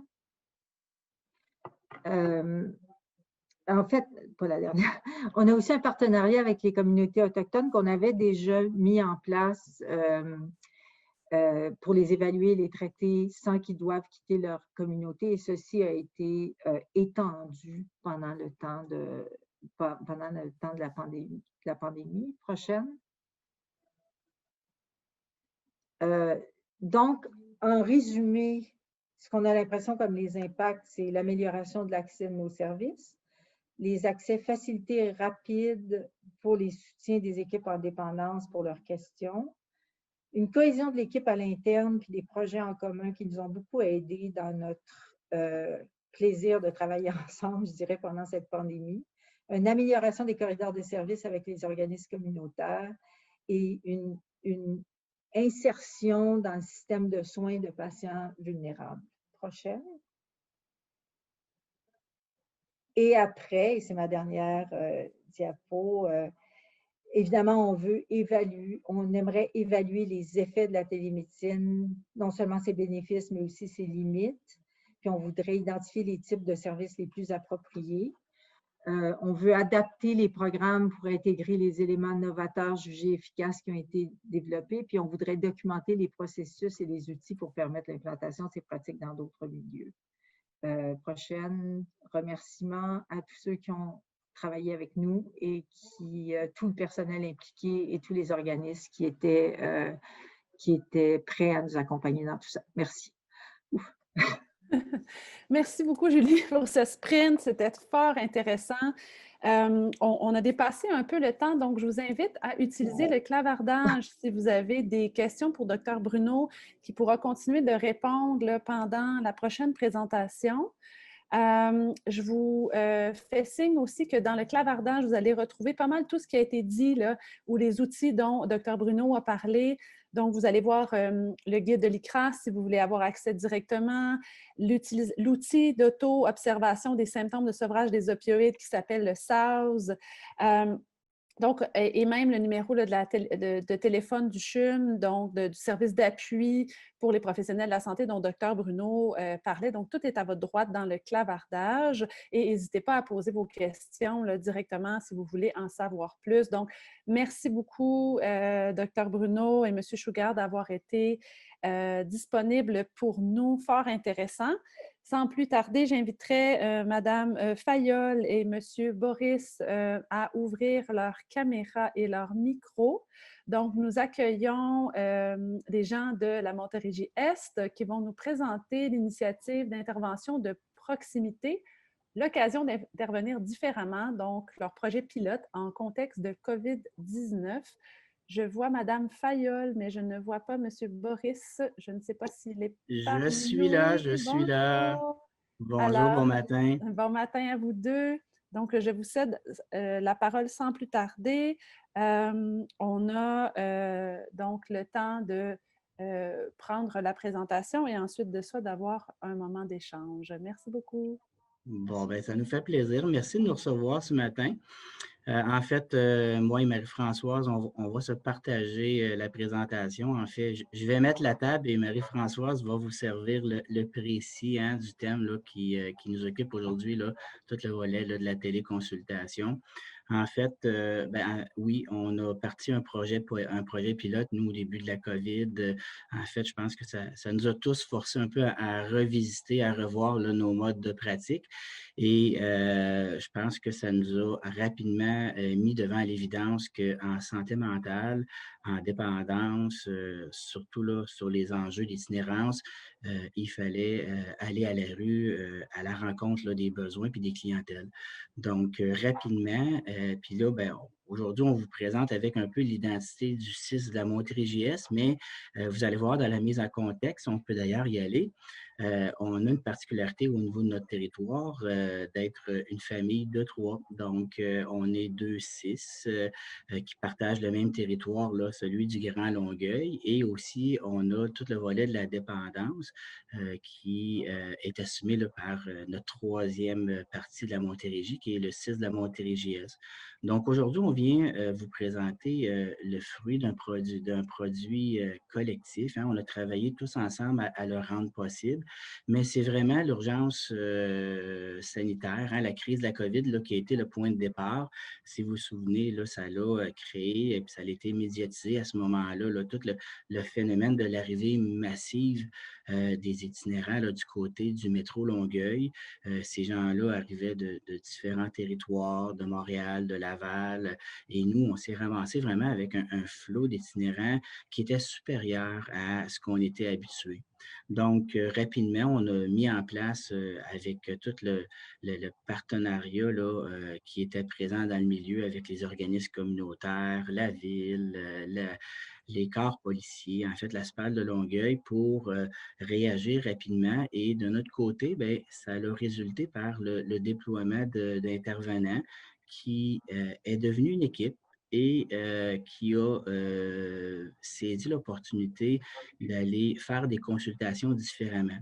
En fait, pas la dernière. On a aussi un partenariat avec les communautés autochtones qu'on avait déjà mis en place pour les évaluer, les traiter sans qu'ils doivent quitter leur communauté. Et ceci a été étendu pendant le temps de la pandémie. Prochaine. Donc, en résumé, ce qu'on a l'impression comme les impacts, c'est l'amélioration de l'accès de nos services, les accès facilités et rapides pour les soutiens des équipes en dépendance pour leurs questions, une cohésion de l'équipe à l'interne, puis des projets en commun qui nous ont beaucoup aidés dans notre plaisir de travailler ensemble, je dirais, pendant cette pandémie. une amélioration des corridors de services avec les organismes communautaires et une insertion dans le système de soins de patients vulnérables. Prochaine. Et après, et c'est ma dernière diapo, évidemment, on aimerait évaluer les effets de la télémédecine, non seulement ses bénéfices, mais aussi ses limites. Puis on voudrait identifier les types de services les plus appropriés. On veut adapter les programmes pour intégrer les éléments novateurs jugés efficaces qui ont été développés, puis on voudrait documenter les processus et les outils pour permettre l'implantation de ces pratiques dans d'autres milieux. Prochaine, remerciements à tous ceux qui ont travaillé avec nous et tout le personnel impliqué et tous les organismes qui étaient prêts à nous accompagner dans tout ça. Merci. Ouf. Merci beaucoup, Julie, pour ce sprint. C'était fort intéressant. On a dépassé un peu le temps, donc je vous invite à utiliser le clavardage si vous avez des questions pour Dr Bruno, qui pourra continuer de répondre là, pendant la prochaine présentation. Je vous fais signe aussi que dans le clavardage, vous allez retrouver pas mal tout ce qui a été dit, là, ou les outils dont Dr Bruno a parlé. Donc, vous allez voir le guide de l'ICRAS si vous voulez avoir accès directement, l'outil d'auto-observation des symptômes de sevrage des opioïdes qui s'appelle le SAWS. Donc, et même le numéro là, de téléphone du CHUM, donc du service d'appui pour les professionnels de la santé dont Dr Bruno parlait. Donc, tout est à votre droite dans le clavardage et n'hésitez pas à poser vos questions là, directement si vous voulez en savoir plus. Donc, merci beaucoup, Dr Bruno et M. Shugart d'avoir été disponibles pour nous, fort intéressant. Sans plus tarder, j'inviterai Mme Fayolle et M. Boris à ouvrir leur caméra et leur micro. Donc, nous accueillons des gens de la Montérégie-Est qui vont nous présenter l'initiative d'intervention de proximité, l'occasion d'intervenir différemment, donc leur projet pilote en contexte de COVID-19. Je vois Mme Fayolle, mais je ne vois pas M. Boris. Je ne sais pas s'il est Je parmi suis là, nous. je suis là. Bonjour. Bonjour, bon Alors, matin. bon matin à vous deux. Donc, je vous cède la parole sans plus tarder. On a donc le temps de prendre la présentation et ensuite de ça, d'avoir un moment d'échange. Merci beaucoup. Bon, ben ça nous fait plaisir. Merci de nous recevoir ce matin. En fait, moi et Marie-Françoise, on va se partager la présentation. En fait, je vais mettre la table et Marie-Françoise va vous servir le précis hein, du thème là, qui nous occupe aujourd'hui, là, tout le volet là, de la téléconsultation. En fait, oui, on a parti un projet pilote, nous, au début de la COVID. En fait, je pense que ça nous a tous forcé un peu à revisiter, à revoir là, nos modes de pratique. Et je pense que ça nous a rapidement mis devant l'évidence qu'en santé mentale, en dépendance, surtout là, sur les enjeux d'itinérance, il fallait aller à la rue, à la rencontre là, des besoins puis des clientèles. Donc, rapidement, puis là, aujourd'hui, on vous présente avec un peu l'identité du CIS de la Montérégie-Est, mais vous allez voir dans la mise en contexte, on peut d'ailleurs y aller. On a une particularité au niveau de notre territoire d'être une famille de 3. Donc, on est 2-6 qui partagent le même territoire, là, celui du Grand Longueuil. Et aussi, on a tout le volet de la dépendance qui est assumé là, par notre troisième partie de la Montérégie, qui est le 6 de la Montérégie-Est. Donc, aujourd'hui, on vient vous présenter le fruit d'un produit collectif. Hein. On a travaillé tous ensemble à le rendre possible, mais c'est vraiment l'urgence sanitaire, hein, la crise de la COVID là, qui a été le point de départ. Si vous vous souvenez, là, ça l'a créé et puis ça a été médiatisé à ce moment-là, là, tout le phénomène de l'arrivée massive des itinérants là, du côté du métro Longueuil. Ces gens-là arrivaient de différents territoires, de Montréal, de Laval, et nous, on s'est ramassé vraiment avec un flot d'itinérants qui était supérieur à ce qu'on était habitué. Donc, rapidement, on a mis en place avec tout le partenariat là, qui était présent dans le milieu avec les organismes communautaires, la ville, les corps policiers, en fait, la SPAL de Longueuil pour réagir rapidement. Et de notre côté, bien, ça a résulté par le déploiement d'intervenants qui est devenu une équipe et qui a saisi l'opportunité d'aller faire des consultations différemment.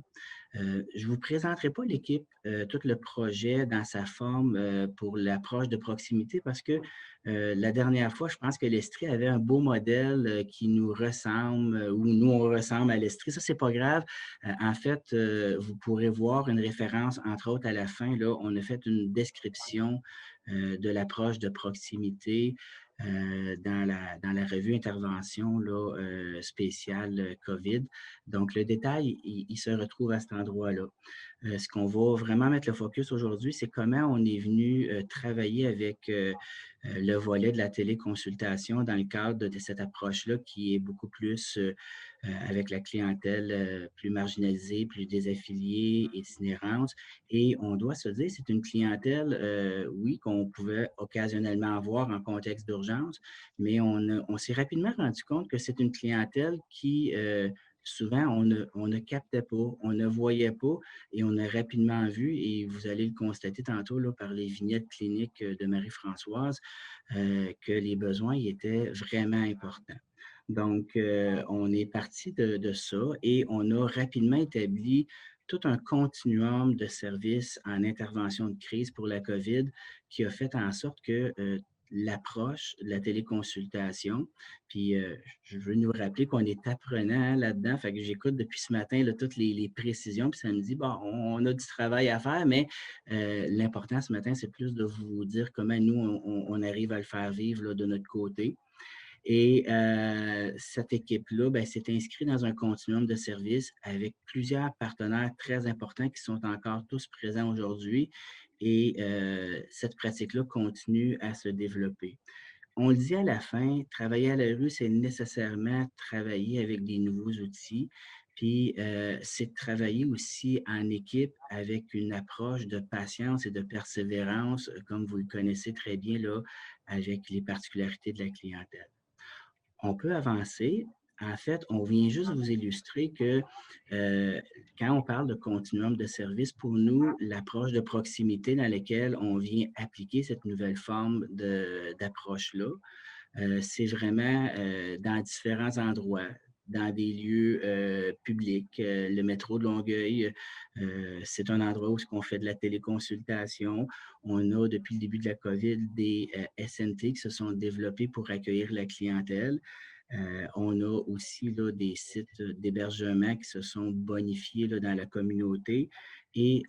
Je ne vous présenterai pas l'équipe, tout le projet dans sa forme pour l'approche de proximité parce que la dernière fois, je pense que l'Estrie avait un beau modèle qui nous ressemble ou nous, on ressemble à l'Estrie. Ça, c'est pas grave. En fait, vous pourrez voir une référence, entre autres, à la fin. Là, on a fait une description de l'approche de proximité dans la revue Intervention là, spéciale COVID. Donc, le détail, il se retrouve à cet endroit-là. Ce qu'on va vraiment mettre le focus aujourd'hui, c'est comment on est venu travailler avec le volet de la téléconsultation dans le cadre de cette approche-là qui est beaucoup plus avec la clientèle plus marginalisée, plus désaffiliée, itinérante. Et on doit se dire, c'est une clientèle, oui, qu'on pouvait occasionnellement avoir en contexte d'urgence, mais on s'est rapidement rendu compte que c'est une clientèle qui, souvent, on ne captait pas, on ne voyait pas et on a rapidement vu, et vous allez le constater tantôt là, par les vignettes cliniques de Marie-Françoise, que les besoins y étaient vraiment importants. Donc, on est parti de ça et on a rapidement établi tout un continuum de services en intervention de crise pour la COVID qui a fait en sorte que l'approche de la téléconsultation, puis je veux nous rappeler qu'on est apprenant là-dedans, fait que j'écoute depuis ce matin là, toutes les précisions, puis ça me dit, bon, on a du travail à faire, mais l'important ce matin, c'est plus de vous dire comment nous, on arrive à le faire vivre là, de notre côté. Et cette équipe-là ben, s'est inscrite dans un continuum de services avec plusieurs partenaires très importants qui sont encore tous présents aujourd'hui. Et cette pratique-là continue à se développer. On le dit à la fin, travailler à la rue, c'est nécessairement travailler avec des nouveaux outils. Puis, c'est de travailler aussi en équipe avec une approche de patience et de persévérance, comme vous le connaissez très bien là, avec les particularités de la clientèle. On peut avancer. En fait, on vient juste vous illustrer que euh, quand on parle de continuum de service, pour nous, l'approche de proximité dans laquelle on vient appliquer cette nouvelle forme d'approche-là, c'est vraiment dans différents endroits, dans des lieux publics. Le métro de Longueuil, c'est un endroit où on fait de la téléconsultation. On a, depuis le début de la COVID, des SNT qui se sont développés pour accueillir la clientèle. On a aussi là, des sites d'hébergement qui se sont bonifiés là, dans la communauté et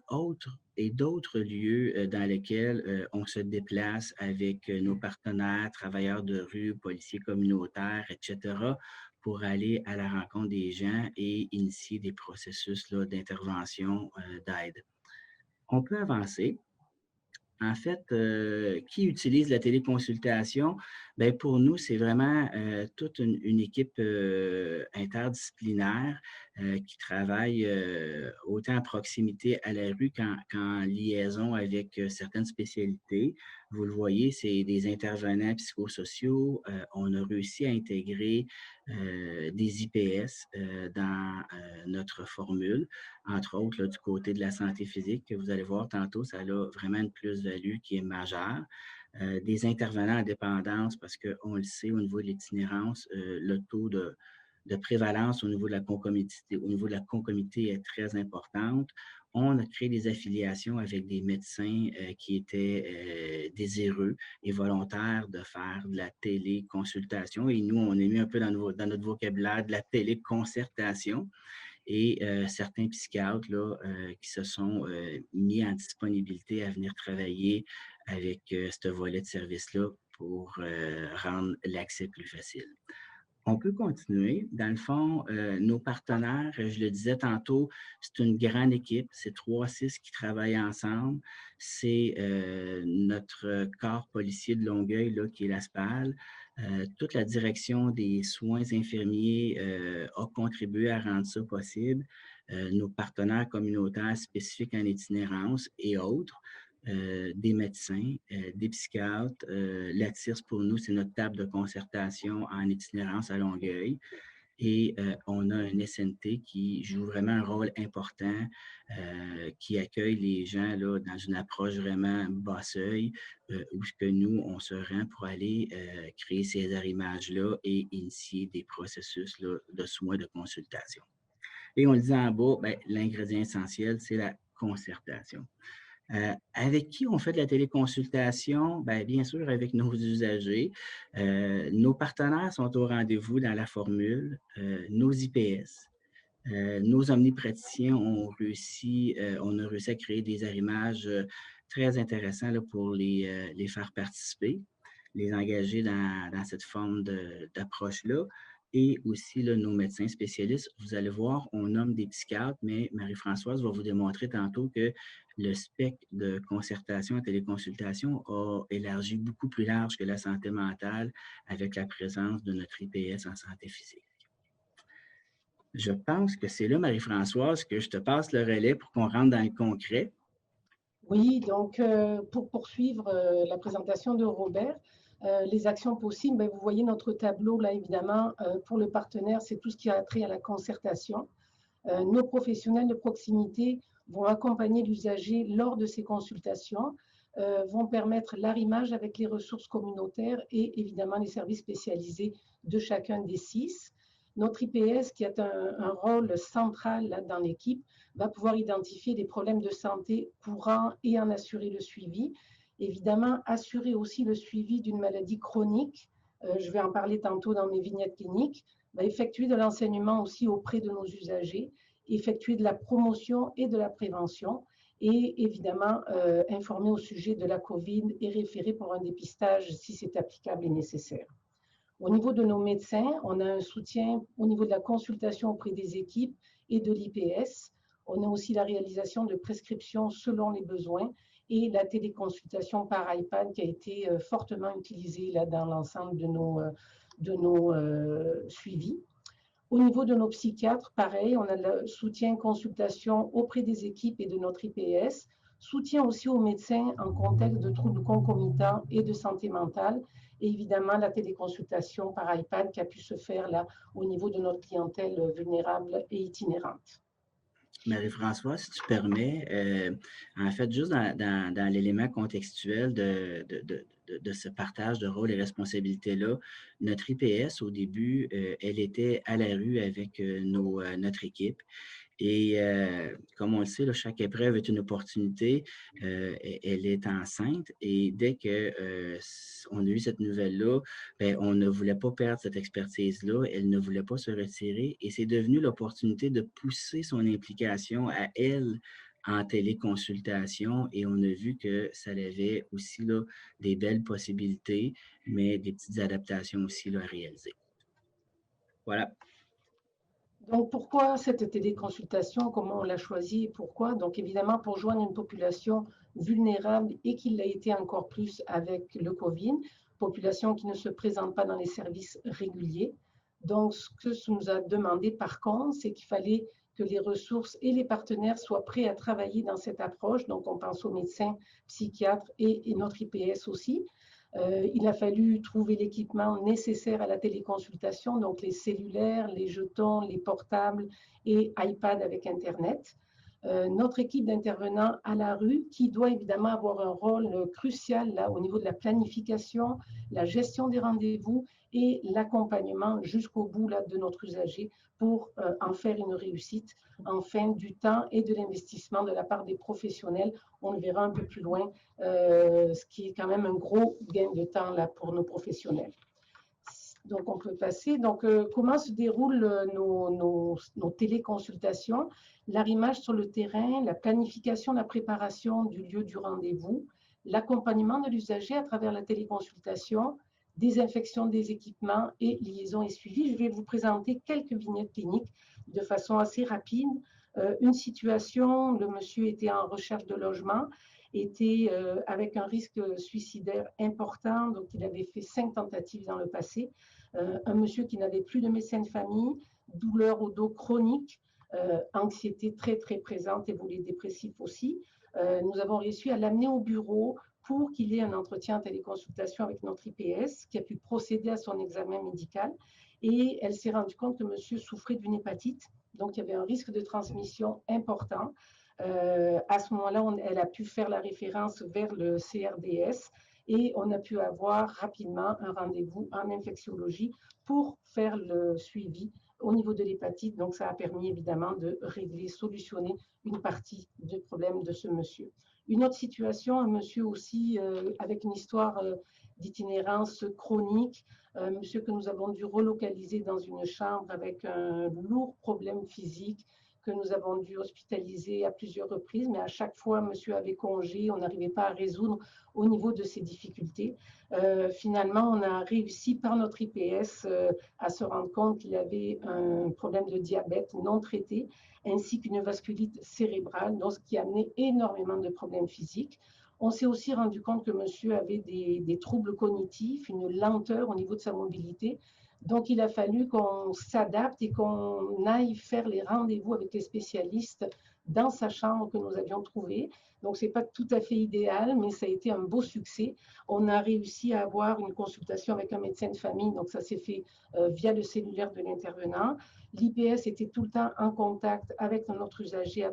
d'autres lieux dans lesquels on se déplace avec nos partenaires, travailleurs de rue, policiers communautaires, etc., pour aller à la rencontre des gens et initier des processus là, d'intervention, d'aide. On peut avancer. En fait, qui utilise la téléconsultation? Bien, pour nous, c'est vraiment toute une équipe interdisciplinaire qui travaille autant à proximité à la rue qu'en liaison avec certaines spécialités. Vous le voyez, c'est des intervenants psychosociaux. On a réussi à intégrer des IPS dans notre formule, entre autres là, du côté de la santé physique, que vous allez voir tantôt, ça a vraiment une plus-value qui est majeure. Des intervenants en dépendance, parce qu'on le sait, au niveau de l'itinérance, le taux de prévalence au niveau de la concomitité est très importante. On a créé des affiliations avec des médecins qui étaient désireux et volontaires de faire de la téléconsultation. Et nous, on est mis un peu dans notre vocabulaire de la téléconcertation et certains psychiatres là, qui se sont mis en disponibilité à venir travailler avec ce volet de service-là pour rendre l'accès plus facile. On peut continuer. Dans le fond, nos partenaires, je le disais tantôt, c'est une grande équipe. C'est 3-6 qui travaillent ensemble. C'est notre corps policier de Longueuil, là, qui est la SPAL. Toute la direction des soins infirmiers a contribué à rendre ça possible. Nos partenaires communautaires spécifiques en itinérance et autres. Des médecins, des psychiatres. La TIRS, pour nous, c'est notre table de concertation en itinérance à Longueuil. Et on a un SNT qui joue vraiment un rôle important, qui accueille les gens là, dans une approche vraiment bas-seuil, où ce que nous, on se rend pour aller créer ces arrimages-là et initier des processus là, de soins, de consultation. Et on le dit en bas, ben, l'ingrédient essentiel, c'est la concertation. Avec qui on fait de la téléconsultation? Bien sûr, avec nos usagers. Nos partenaires sont au rendez-vous dans la formule. Nos IPS, nos omnipraticiens on a réussi à créer des arrimages très intéressants là, pour les faire participer, les engager dans cette forme d'approche-là. Et aussi, là, nos médecins spécialistes, vous allez voir, on nomme des psychiatres, mais Marie-Françoise va vous démontrer tantôt que le spectre de concertation et téléconsultation a élargi beaucoup plus large que la santé mentale avec la présence de notre IPS en santé physique. Je pense que c'est là, Marie-Françoise, que je te passe le relais pour qu'on rentre dans le concret. Oui, donc pour poursuivre la présentation de Robert, les actions possibles, vous voyez notre tableau là, évidemment, pour le partenaire, c'est tout ce qui a trait à la concertation. Nos professionnels de proximité vont accompagner l'usager lors de ces consultations, vont permettre l'arrimage avec les ressources communautaires et évidemment les services spécialisés de chacun des 6. Notre IPS, qui a un rôle central là, dans l'équipe, va pouvoir identifier des problèmes de santé courants et en assurer le suivi. Évidemment, assurer aussi le suivi d'une maladie chronique, je vais en parler tantôt dans mes vignettes cliniques, effectuer de l'enseignement aussi auprès de nos usagers, effectuer de la promotion et de la prévention, et évidemment informer au sujet de la COVID et référer pour un dépistage si c'est applicable et nécessaire. Au niveau de nos médecins, on a un soutien au niveau de la consultation auprès des équipes et de l'IPS. On a aussi la réalisation de prescriptions selon les besoins et la téléconsultation par iPad qui a été fortement utilisée là, dans l'ensemble de nos suivis. Au niveau de nos psychiatres, pareil, on a le soutien consultation auprès des équipes et de notre IPS, soutien aussi aux médecins en contexte de troubles concomitants et de santé mentale, et évidemment la téléconsultation par iPad qui a pu se faire là au niveau de notre clientèle vulnérable et itinérante. Marie-Françoise, si tu permets, en fait, juste dans l'élément contextuel de ce partage de rôles et responsabilités-là, notre IPS, au début, elle était à la rue avec notre équipe. Et comme on le sait, là, chaque épreuve est une opportunité. Elle est enceinte et dès qu'on a eu cette nouvelle-là, on ne voulait pas perdre cette expertise-là. Elle ne voulait pas se retirer et c'est devenu l'opportunité de pousser son implication à elle en téléconsultation et on a vu que ça avait aussi là, des belles possibilités, mais des petites adaptations aussi là, à réaliser. Voilà. Donc, pourquoi cette téléconsultation? Comment on l'a choisie et pourquoi? Donc, évidemment, pour joindre une population vulnérable et qui l'a été encore plus avec le Covid, population qui ne se présente pas dans les services réguliers. Donc, ce que ça nous a demandé, par contre, c'est qu'il fallait que les ressources et les partenaires soient prêts à travailler dans cette approche. Donc, on pense aux médecins, psychiatres et notre IPS aussi. Il a fallu trouver l'équipement nécessaire à la téléconsultation, donc les cellulaires, les jetons, les portables et iPad avec Internet. Notre équipe d'intervenants à la rue qui doit évidemment avoir un rôle crucial là, au niveau de la planification, la gestion des rendez-vous et l'accompagnement jusqu'au bout là, de notre usager pour en faire une réussite, enfin du temps et de l'investissement de la part des professionnels. On le verra un peu plus loin, ce qui est quand même un gros gain de temps là, pour nos professionnels. Donc, on peut passer. Donc, comment se déroulent nos téléconsultations? L'arrimage sur le terrain, la planification, la préparation du lieu du rendez-vous, l'accompagnement de l'usager à travers la téléconsultation, désinfection des équipements et liaison et suivi. Je vais vous présenter quelques vignettes cliniques de façon assez rapide. Une situation, le monsieur était en recherche de logement, était avec un risque suicidaire important, donc il avait fait 5 tentatives dans le passé. Un monsieur qui n'avait plus de médecin de famille, douleur au dos chronique, anxiété très très présente et volet dépressif aussi. Nous avons réussi à l'amener au bureau pour qu'il ait un entretien en téléconsultation avec notre IPS qui a pu procéder à son examen médical. Et elle s'est rendue compte que monsieur souffrait d'une hépatite, donc il y avait un risque de transmission important. À ce moment-là, elle a pu faire la référence vers le CRDS et on a pu avoir rapidement un rendez-vous en infectiologie pour faire le suivi au niveau de l'hépatite. Donc, ça a permis évidemment de régler, solutionner une partie du problème de ce monsieur. Une autre situation, un monsieur aussi avec une histoire d'itinérance chronique, un monsieur que nous avons dû relocaliser dans une chambre avec un lourd problème physique, que nous avons dû hospitaliser à plusieurs reprises, mais à chaque fois, monsieur avait congé, on n'arrivait pas à résoudre au niveau de ses difficultés. Finalement, on a réussi par notre IPS à se rendre compte qu'il avait un problème de diabète non traité, ainsi qu'une vasculite cérébrale, donc ce qui a amené énormément de problèmes physiques. On s'est aussi rendu compte que monsieur avait des troubles cognitifs, une lenteur au niveau de sa mobilité. Donc, il a fallu qu'on s'adapte et qu'on aille faire les rendez-vous avec les spécialistes dans sa chambre que nous avions trouvée. Donc, ce n'est pas tout à fait idéal, mais ça a été un beau succès. On a réussi à avoir une consultation avec un médecin de famille, donc ça s'est fait via le cellulaire de l'intervenant. L'IPS était tout le temps en contact avec notre usager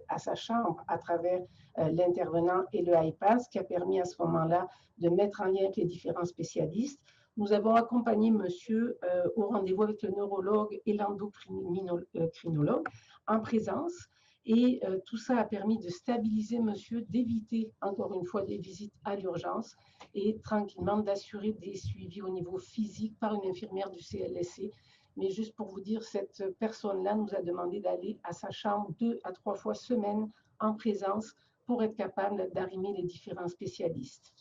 à sa chambre, à travers l'intervenant et le iPad, ce qui a permis à ce moment-là de mettre en lien avec les différents spécialistes. Nous avons accompagné monsieur au rendez-vous avec le neurologue et l'endocrinologue en présence. Et tout ça a permis de stabiliser monsieur, d'éviter encore une fois des visites à l'urgence et tranquillement d'assurer des suivis au niveau physique par une infirmière du CLSC. Mais juste pour vous dire, cette personne-là nous a demandé d'aller à sa chambre 2 à 3 fois semaine en présence pour être capable d'arrimer les différents spécialistes.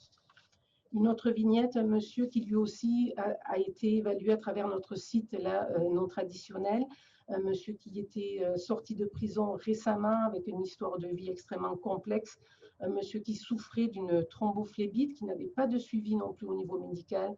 Une autre vignette, un monsieur qui lui aussi a été évalué à travers notre site là, non traditionnel, un monsieur qui était sorti de prison récemment avec une histoire de vie extrêmement complexe, un monsieur qui souffrait d'une thrombophlébite, qui n'avait pas de suivi non plus au niveau médical,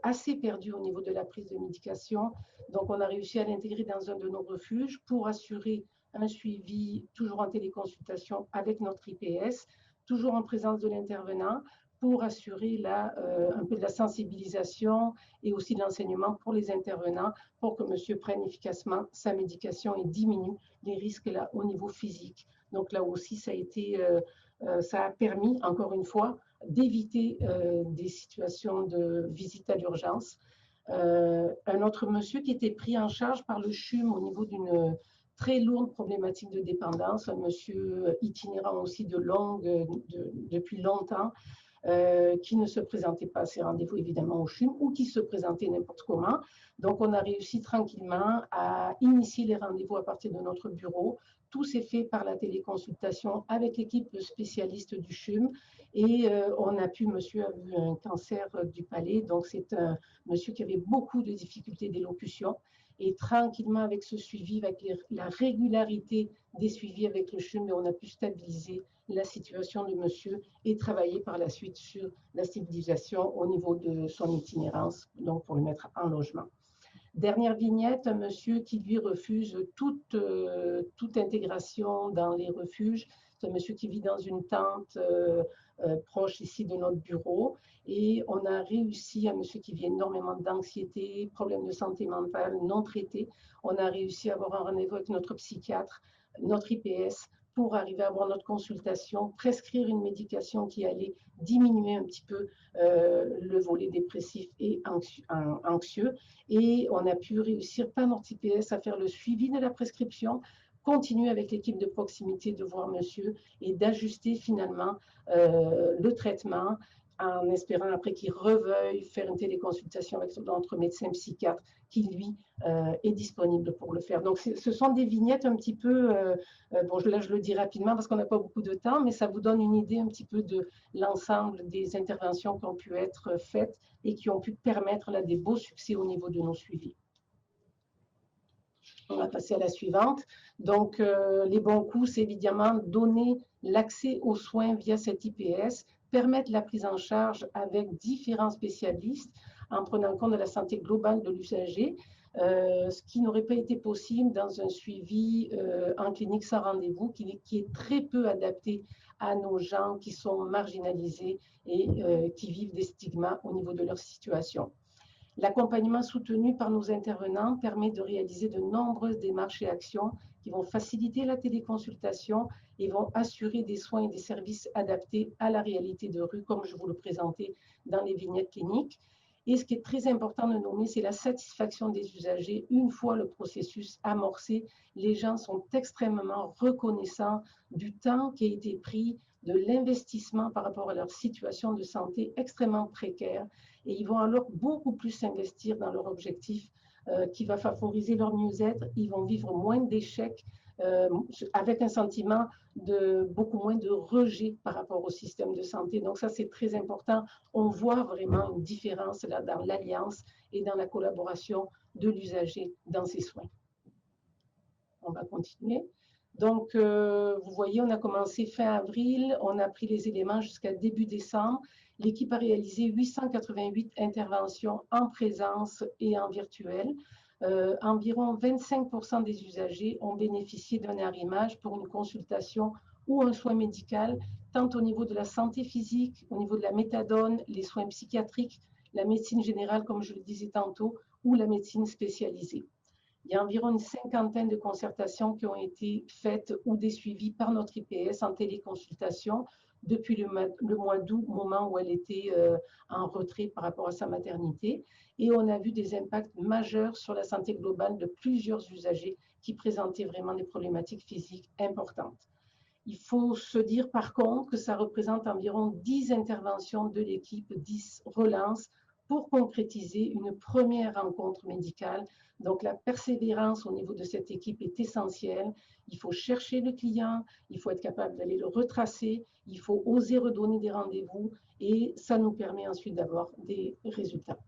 assez perdu au niveau de la prise de médication. Donc, on a réussi à l'intégrer dans un de nos refuges pour assurer un suivi toujours en téléconsultation avec notre IPS, toujours en présence de l'intervenant, pour assurer là, un peu de la sensibilisation et aussi de l'enseignement pour les intervenants pour que monsieur prenne efficacement sa médication et diminue les risques là, au niveau physique. Donc là aussi, ça a permis, encore une fois, d'éviter des situations de visite à l'urgence. Un autre monsieur qui était pris en charge par le CHUM au niveau d'une très lourde problématique de dépendance, un monsieur itinérant aussi depuis longtemps, qui ne se présentait pas à ses rendez-vous évidemment au CHUM ou qui se présentait n'importe comment. Donc, on a réussi tranquillement à initier les rendez-vous à partir de notre bureau. Tout s'est fait par la téléconsultation avec l'équipe spécialiste du CHUM et on a pu, monsieur a eu un cancer du palais, donc c'est un monsieur qui avait beaucoup de difficultés d'élocution. Et tranquillement, avec ce suivi, avec la régularité des suivis avec le CHUM, on a pu stabiliser la situation de monsieur et travailler par la suite sur la stabilisation au niveau de son itinérance, donc pour le mettre en logement. Dernière vignette, un monsieur qui lui refuse toute intégration dans les refuges. C'est un monsieur qui vit dans une tente proche ici de notre bureau. Et on a réussi, un monsieur qui vit énormément d'anxiété, problèmes de santé mentale non traités, on a réussi à avoir un rendez-vous avec notre psychiatre, notre IPS, pour arriver à avoir notre consultation, prescrire une médication qui allait diminuer un petit peu le volet dépressif et anxieux. Et on a pu réussir par notre IPS à faire le suivi de la prescription, continuer avec l'équipe de proximité de voir monsieur et d'ajuster finalement le traitement en espérant après qu'il reveuille faire une téléconsultation avec notre médecin psychiatre qui, lui, est disponible pour le faire. Donc, ce sont des vignettes un petit peu, bon, là, je le dis rapidement parce qu'on n'a pas beaucoup de temps, mais ça vous donne une idée un petit peu de l'ensemble des interventions qui ont pu être faites et qui ont pu permettre là, des beaux succès au niveau de nos suivis. On va passer à la suivante. Donc, les bons coups, c'est évidemment donner l'accès aux soins via cet IPS, permettre la prise en charge avec différents spécialistes en prenant compte de la santé globale de l'usager, ce qui n'aurait pas été possible dans un suivi en clinique sans rendez-vous, qui est très peu adapté à nos gens qui sont marginalisés et qui vivent des stigmas au niveau de leur situation. L'accompagnement soutenu par nos intervenants permet de réaliser de nombreuses démarches et actions qui vont faciliter la téléconsultation et vont assurer des soins et des services adaptés à la réalité de rue, comme je vous le présentais dans les vignettes cliniques. Et ce qui est très important de nommer, c'est la satisfaction des usagers. Une fois le processus amorcé, les gens sont extrêmement reconnaissants du temps qui a été pris, de l'investissement par rapport à leur situation de santé extrêmement précaire. Et ils vont alors beaucoup plus s'investir dans leur objectif qui va favoriser leur mieux-être. Ils vont vivre moins d'échecs avec un sentiment de beaucoup moins de rejet par rapport au système de santé. Donc ça, c'est très important. On voit vraiment une différence là dans l'alliance et dans la collaboration de l'usager dans ses soins. On va continuer. Donc, vous voyez, on a commencé fin avril, on a pris les éléments jusqu'à début décembre. L'équipe a réalisé 888 interventions en présence et en virtuel. Environ 25% des usagers ont bénéficié d'un arrimage pour une consultation ou un soin médical, tant au niveau de la santé physique, au niveau de la méthadone, les soins psychiatriques, la médecine générale, comme je le disais tantôt, ou la médecine spécialisée. Il y a environ une cinquantaine de concertations qui ont été faites ou des suivis par notre IPS en téléconsultation depuis le mois d'août, moment où elle était en retrait par rapport à sa maternité. Et on a vu des impacts majeurs sur la santé globale de plusieurs usagers qui présentaient vraiment des problématiques physiques importantes. Il faut se dire par contre que ça représente environ 10 interventions de l'équipe, 10 relances pour concrétiser une première rencontre médicale. Donc la persévérance au niveau de cette équipe est essentielle. Il faut chercher le client, il faut être capable d'aller le retracer, il faut oser redonner des rendez-vous et ça nous permet ensuite d'avoir des résultats.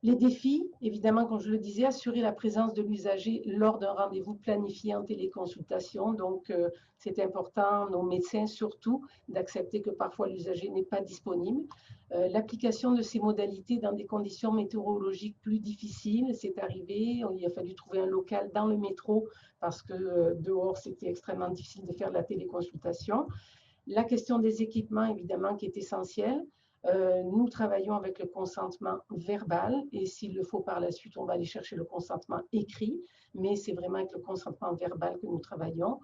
Les défis, évidemment, comme je le disais, assurer la présence de l'usager lors d'un rendez-vous planifié en téléconsultation. Donc, c'est important, nos médecins surtout, d'accepter que parfois l'usager n'est pas disponible. L'application de ces modalités dans des conditions météorologiques plus difficiles, c'est arrivé. Il a fallu trouver un local dans le métro parce que dehors, c'était extrêmement difficile de faire la téléconsultation. La question des équipements, évidemment, qui est essentielle. Nous travaillons avec le consentement verbal et s'il le faut par la suite, on va aller chercher le consentement écrit, mais c'est vraiment avec le consentement verbal que nous travaillons.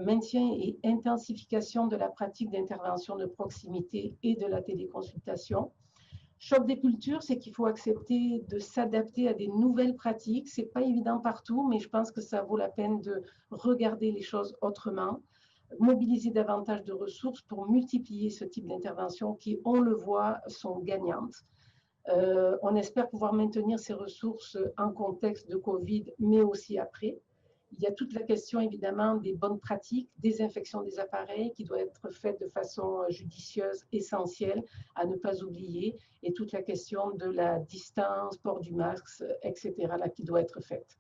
Maintien et intensification de la pratique d'intervention de proximité et de la téléconsultation. Choc des cultures, c'est qu'il faut accepter de s'adapter à des nouvelles pratiques. Ce n'est pas évident partout, mais je pense que ça vaut la peine de regarder les choses autrement. Mobiliser davantage de ressources pour multiplier ce type d'interventions qui, on le voit, sont gagnantes. On espère pouvoir maintenir ces ressources en contexte de Covid, mais aussi après. Il y a toute la question, évidemment, des bonnes pratiques, désinfection des appareils qui doit être faite de façon judicieuse, essentielle, à ne pas oublier, et toute la question de la distance, port du masque, etc., là, qui doit être faite.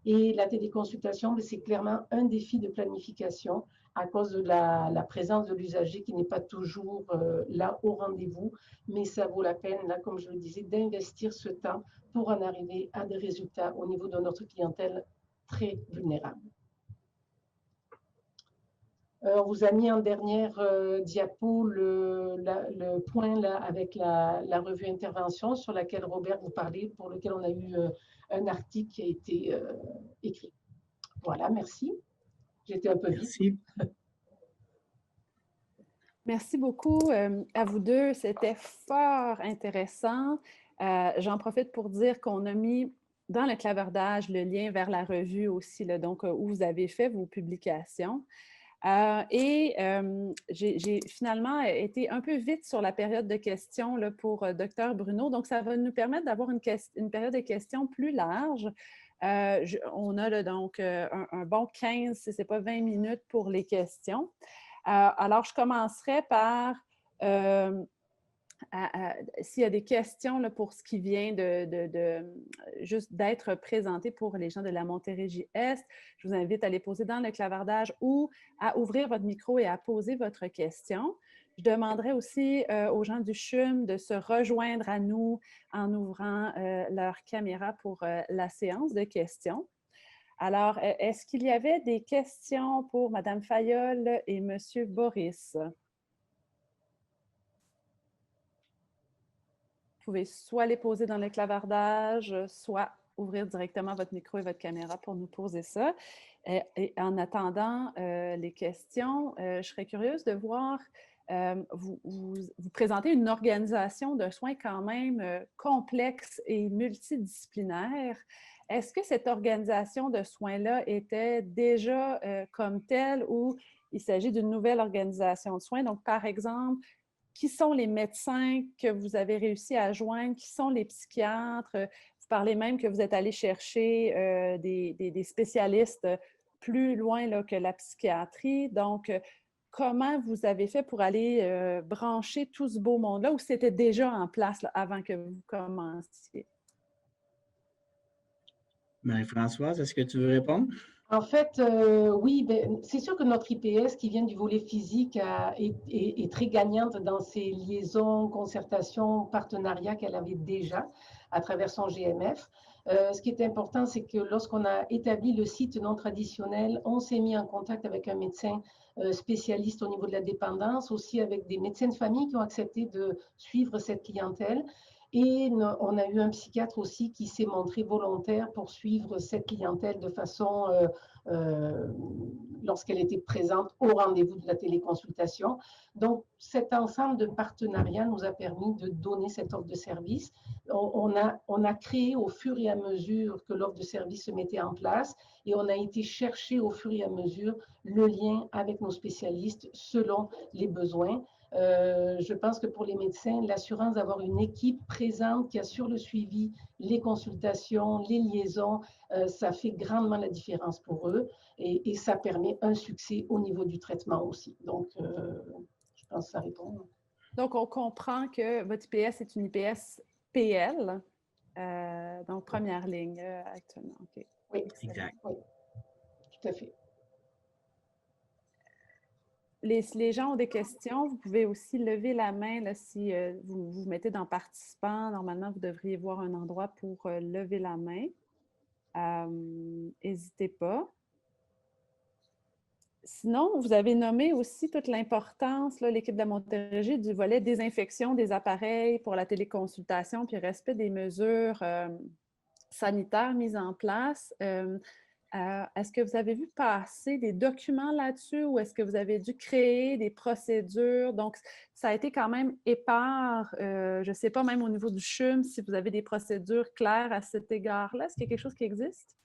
Et la téléconsultation, c'est clairement un défi de planification à cause de la présence de l'usager qui n'est pas toujours là au rendez-vous, mais ça vaut la peine, là, comme je le disais, d'investir ce temps pour en arriver à des résultats au niveau de notre clientèle très vulnérable. On vous a mis en dernière diapo le point là avec la revue intervention sur laquelle Robert vous parlait, pour lequel on a eu un article qui a été écrit. Voilà, merci. J'étais un peu vite. Merci. Merci beaucoup à vous deux. C'était fort intéressant. J'en profite pour dire qu'on a mis dans le clavardage le lien vers la revue aussi, là, donc où vous avez fait vos publications. J'ai finalement été un peu vite sur la période de questions là, pour Dr Bruno. Donc, ça va nous permettre d'avoir une période de questions plus large. On a là, donc un bon 15, si ce n'est pas 20 minutes pour les questions. Alors, je commencerai par s'il y a des questions là, pour ce qui vient juste d'être présenté pour les gens de la Montérégie-Est, je vous invite à les poser dans le clavardage ou à ouvrir votre micro et à poser votre question. Je demanderai aussi aux gens du CHUM de se rejoindre à nous en ouvrant leur caméra pour la séance de questions. Alors, est-ce qu'il y avait des questions pour Mme Fayolle et M. Boris? Vous pouvez soit les poser dans le clavardage, soit ouvrir directement votre micro et votre caméra pour nous poser ça. Et en attendant les questions, je serais curieuse de voir, vous présenter une organisation de soins quand même complexe et multidisciplinaire. Est-ce que cette organisation de soins-là était déjà comme telle ou il s'agit d'une nouvelle organisation de soins? Donc, par exemple, qui sont les médecins que vous avez réussi à joindre? Qui sont les psychiatres? Vous parlez même que vous êtes allé chercher des spécialistes plus loin là, que la psychiatrie. Donc, comment vous avez fait pour aller brancher tout ce beau monde-là ou c'était déjà en place là, avant que vous commenciez? Marie-Françoise, est-ce que tu veux répondre? En fait, oui, c'est sûr que notre IPS qui vient du volet physique est très gagnante dans ses liaisons, concertations, partenariats qu'elle avait déjà à travers son GMF. Ce qui est important, c'est que lorsqu'on a établi le site non traditionnel, on s'est mis en contact avec un médecin spécialiste au niveau de la dépendance, aussi avec des médecins de famille qui ont accepté de suivre cette clientèle. Et on a eu un psychiatre aussi qui s'est montré volontaire pour suivre cette clientèle de façon, lorsqu'elle était présente au rendez-vous de la téléconsultation. Donc, cet ensemble de partenariats nous a permis de donner cette offre de service. On a créé au fur et à mesure que l'offre de service se mettait en place et on a été chercher au fur et à mesure le lien avec nos spécialistes selon les besoins. Je pense que pour les médecins, l'assurance d'avoir une équipe présente qui assure le suivi, les consultations, les liaisons, ça fait grandement la différence pour eux et ça permet un succès au niveau du traitement aussi. Donc, je pense que ça répond. Donc, on comprend que votre IPS est une IPS PL, donc première ligne actuellement. Okay. Oui, exact. Oui, tout à fait. Les gens ont des questions. Vous pouvez aussi lever la main là, si vous vous mettez dans participants. Normalement, vous devriez voir un endroit pour lever la main. N'hésitez pas. Sinon, vous avez nommé aussi toute l'importance, l'équipe de la Montérégie, du volet désinfection des appareils pour la téléconsultation puis respect des mesures sanitaires mises en place. Est-ce que vous avez vu passer des documents là-dessus ou est-ce que vous avez dû créer des procédures? Donc, ça a été quand même épars. Je ne sais pas, même au niveau du CHUM, si vous avez des procédures claires à cet égard-là. Est-ce qu'il y a quelque chose qui existe?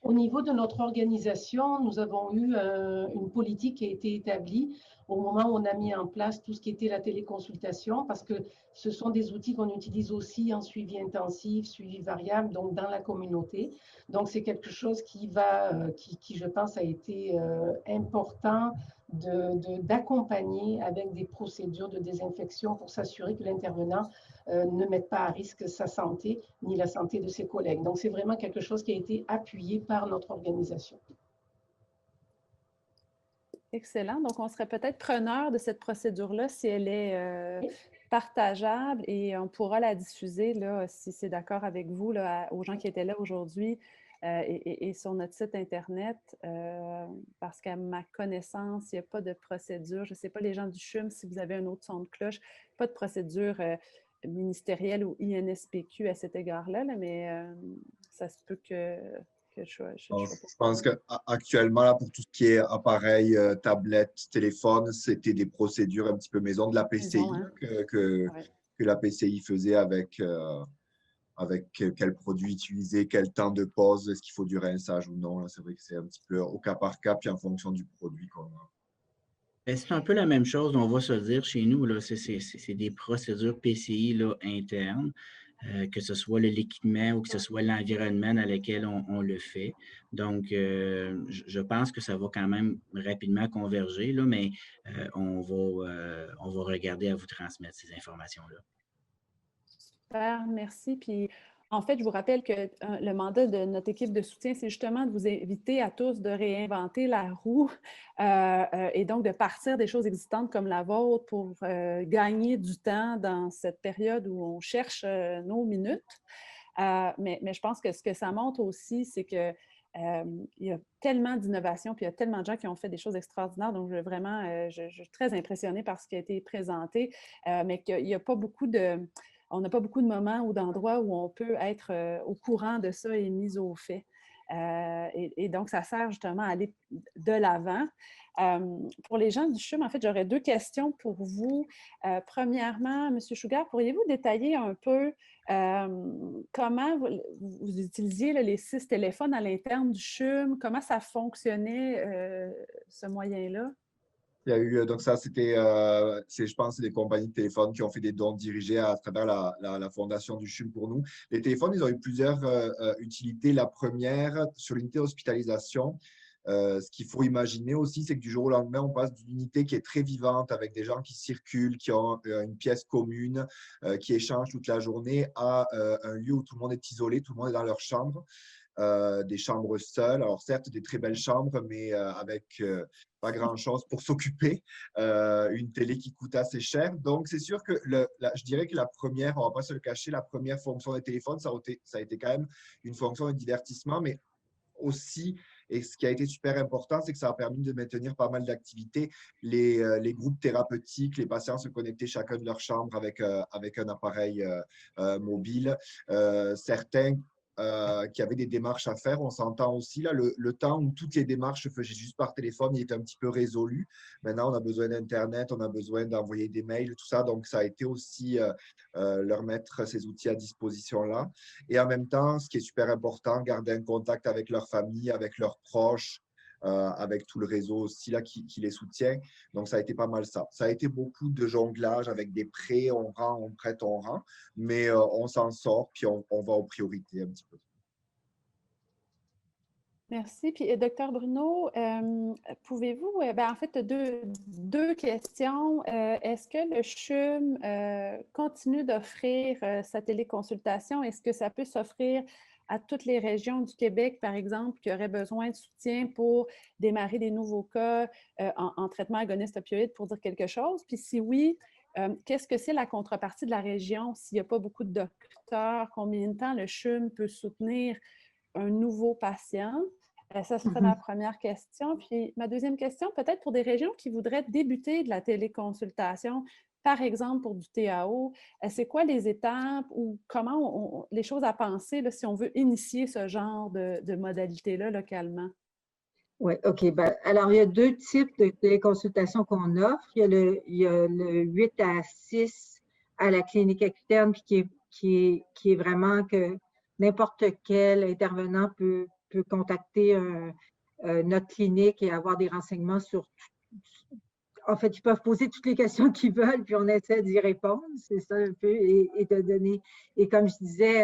Au niveau de notre organisation, nous avons eu une politique qui a été établie au moment où on a mis en place tout ce qui était la téléconsultation, parce que ce sont des outils qu'on utilise aussi en suivi intensif, suivi variable, donc dans la communauté. Donc, c'est quelque chose qui, je pense, a été important d'accompagner avec des procédures de désinfection pour s'assurer que l'intervenant ne mette pas à risque sa santé ni la santé de ses collègues. Donc, c'est vraiment quelque chose qui a été appuyé par notre organisation. Excellent. Donc, on serait peut-être preneur de cette procédure-là si elle est partageable et on pourra la diffuser, là, si c'est d'accord avec vous, là, aux gens qui étaient là aujourd'hui et sur notre site Internet, parce qu'à ma connaissance, il n'y a pas de procédure. Je ne sais pas, les gens du CHUM, si vous avez un autre son de cloche, pas de procédure ministérielle ou INSPQ à cet égard-là, là, mais ça se peut que je pense qu'actuellement, là, pour tout ce qui est appareil, tablette, téléphone, c'était des procédures un petit peu maison de la PCI maison, hein? que la PCI faisait avec avec quel produit utiliser, quel temps de pause, est-ce qu'il faut du rinçage ou non. C'est vrai que c'est un petit peu au cas par cas, puis en fonction du produit qu'on a. Ben, c'est un peu la même chose, on va se le dire chez nous, là, c'est des procédures PCI là, internes, que ce soit l'équipement ou que ce soit l'environnement dans lequel on le fait. Donc, je pense que ça va quand même rapidement converger, là, mais on va regarder à vous transmettre ces informations-là. Super, merci. Puis, en fait, je vous rappelle que le mandat de notre équipe de soutien, c'est justement de vous inviter à tous de réinventer la roue et donc de partir des choses existantes comme la vôtre pour gagner du temps dans cette période où on cherche nos minutes. Mais je pense que ce que ça montre aussi, c'est que il y a tellement d'innovations, puis il y a tellement de gens qui ont fait des choses extraordinaires. Donc, je suis très impressionnée par ce qui a été présenté, mais qu'il n'y a pas beaucoup on n'a pas beaucoup de moments ou d'endroits où on peut être au courant de ça et mis au fait. Et donc, ça sert justement à aller de l'avant. Pour les gens du CHUM, en fait, j'aurais 2 questions pour vous. Premièrement, M. Sugar, pourriez-vous détailler un peu comment vous utilisiez là, les 6 téléphones à l'interne du CHUM? Comment ça fonctionnait, ce moyen-là? Il y a eu, donc ça, c'était, je pense, c'est des compagnies de téléphone qui ont fait des dons dirigés à travers la fondation du CHUM pour nous. Les téléphones, ils ont eu plusieurs utilités. La première, sur l'unité d'hospitalisation, ce qu'il faut imaginer aussi, c'est que du jour au lendemain, on passe d'une unité qui est très vivante avec des gens qui circulent, qui ont une pièce commune, qui échangent toute la journée, à un lieu où tout le monde est isolé, tout le monde est dans leur chambre. Des chambres seules. Alors certes, des très belles chambres, mais avec pas grand-chose pour s'occuper. Une télé qui coûte assez cher. Donc c'est sûr que je dirais que la première, on ne va pas se le cacher, la première fonction des téléphones, ça a été quand même une fonction de divertissement, mais aussi, et ce qui a été super important, c'est que ça a permis de maintenir pas mal d'activités. Les groupes thérapeutiques, les patients se connectaient chacun de leur chambre avec un appareil mobile. Certains qui avaient des démarches à faire, on s'entend aussi là, le temps où toutes les démarches se faisaient juste par téléphone, il est un petit peu résolu. Maintenant, on a besoin d'Internet, on a besoin d'envoyer des mails, tout ça. Donc, ça a été aussi leur mettre ces outils à disposition là. Et en même temps, ce qui est super important, garder un contact avec leur famille, avec leurs proches, avec tout le réseau aussi là qui les soutient. Donc, ça a été pas mal ça. Ça a été beaucoup de jonglage avec des prêts, on rend, on prête, on rend, mais on s'en sort, puis on va aux priorités un petit peu. Merci. Puis, Docteur Bruno, pouvez-vous, en fait, deux questions. Est-ce que le CHUM continue d'offrir sa téléconsultation? Est-ce que ça peut s'offrir à toutes les régions du Québec, par exemple, qui auraient besoin de soutien pour démarrer des nouveaux cas en traitement agoniste opioïde, pour dire quelque chose? Puis si oui, qu'est-ce que c'est la contrepartie de la région? S'il n'y a pas beaucoup de docteurs, combien de temps le CHUM peut soutenir un nouveau patient? Ça serait ma première question. Puis ma deuxième question, peut-être pour des régions qui voudraient débuter de la téléconsultation, par exemple pour du TAO, c'est quoi les étapes ou comment les choses à penser là, si on veut initier ce genre de modalité-là localement? Oui, OK. Ben, alors, il y a 2 types de téléconsultations qu'on offre. Il y a le 8 à 6 à la clinique externe, puis qui est vraiment que n'importe quel intervenant peut contacter notre clinique et avoir des renseignements sur en fait, ils peuvent poser toutes les questions qu'ils veulent, puis on essaie d'y répondre, c'est ça un peu, et de donner. Et comme je disais,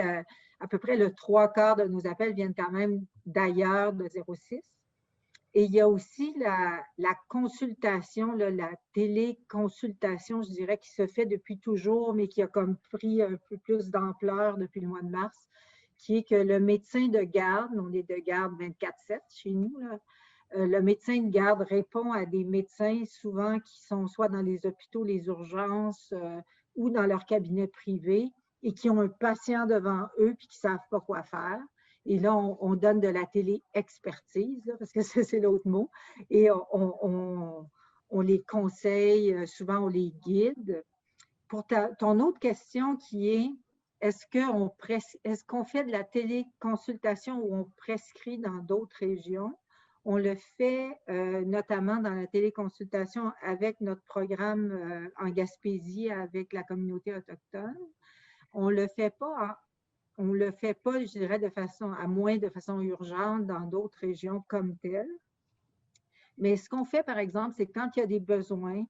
à peu près le 3/4 de nos appels viennent quand même d'ailleurs de 06. Et il y a aussi la consultation, là, la téléconsultation, je dirais, qui se fait depuis toujours, mais qui a comme pris un peu plus d'ampleur depuis le mois de mars, qui est que le médecin de garde, on est de garde 24/7 chez nous, là, le médecin de garde répond à des médecins souvent qui sont soit dans les hôpitaux, les urgences ou dans leur cabinet privé et qui ont un patient devant eux puis qui ne savent pas quoi faire. Et là, on donne de la télé-expertise, là, parce que c'est l'autre mot, et on les conseille, souvent on les guide. Pour ton autre question qui est, est-ce qu'on fait de la téléconsultation ou on prescrit dans d'autres régions? On le fait notamment dans la téléconsultation avec notre programme en Gaspésie avec la communauté autochtone. On ne le fait pas on ne le fait pas, je dirais, de façon urgente dans d'autres régions comme telles. Mais ce qu'on fait, par exemple, c'est que quand il y a des besoins,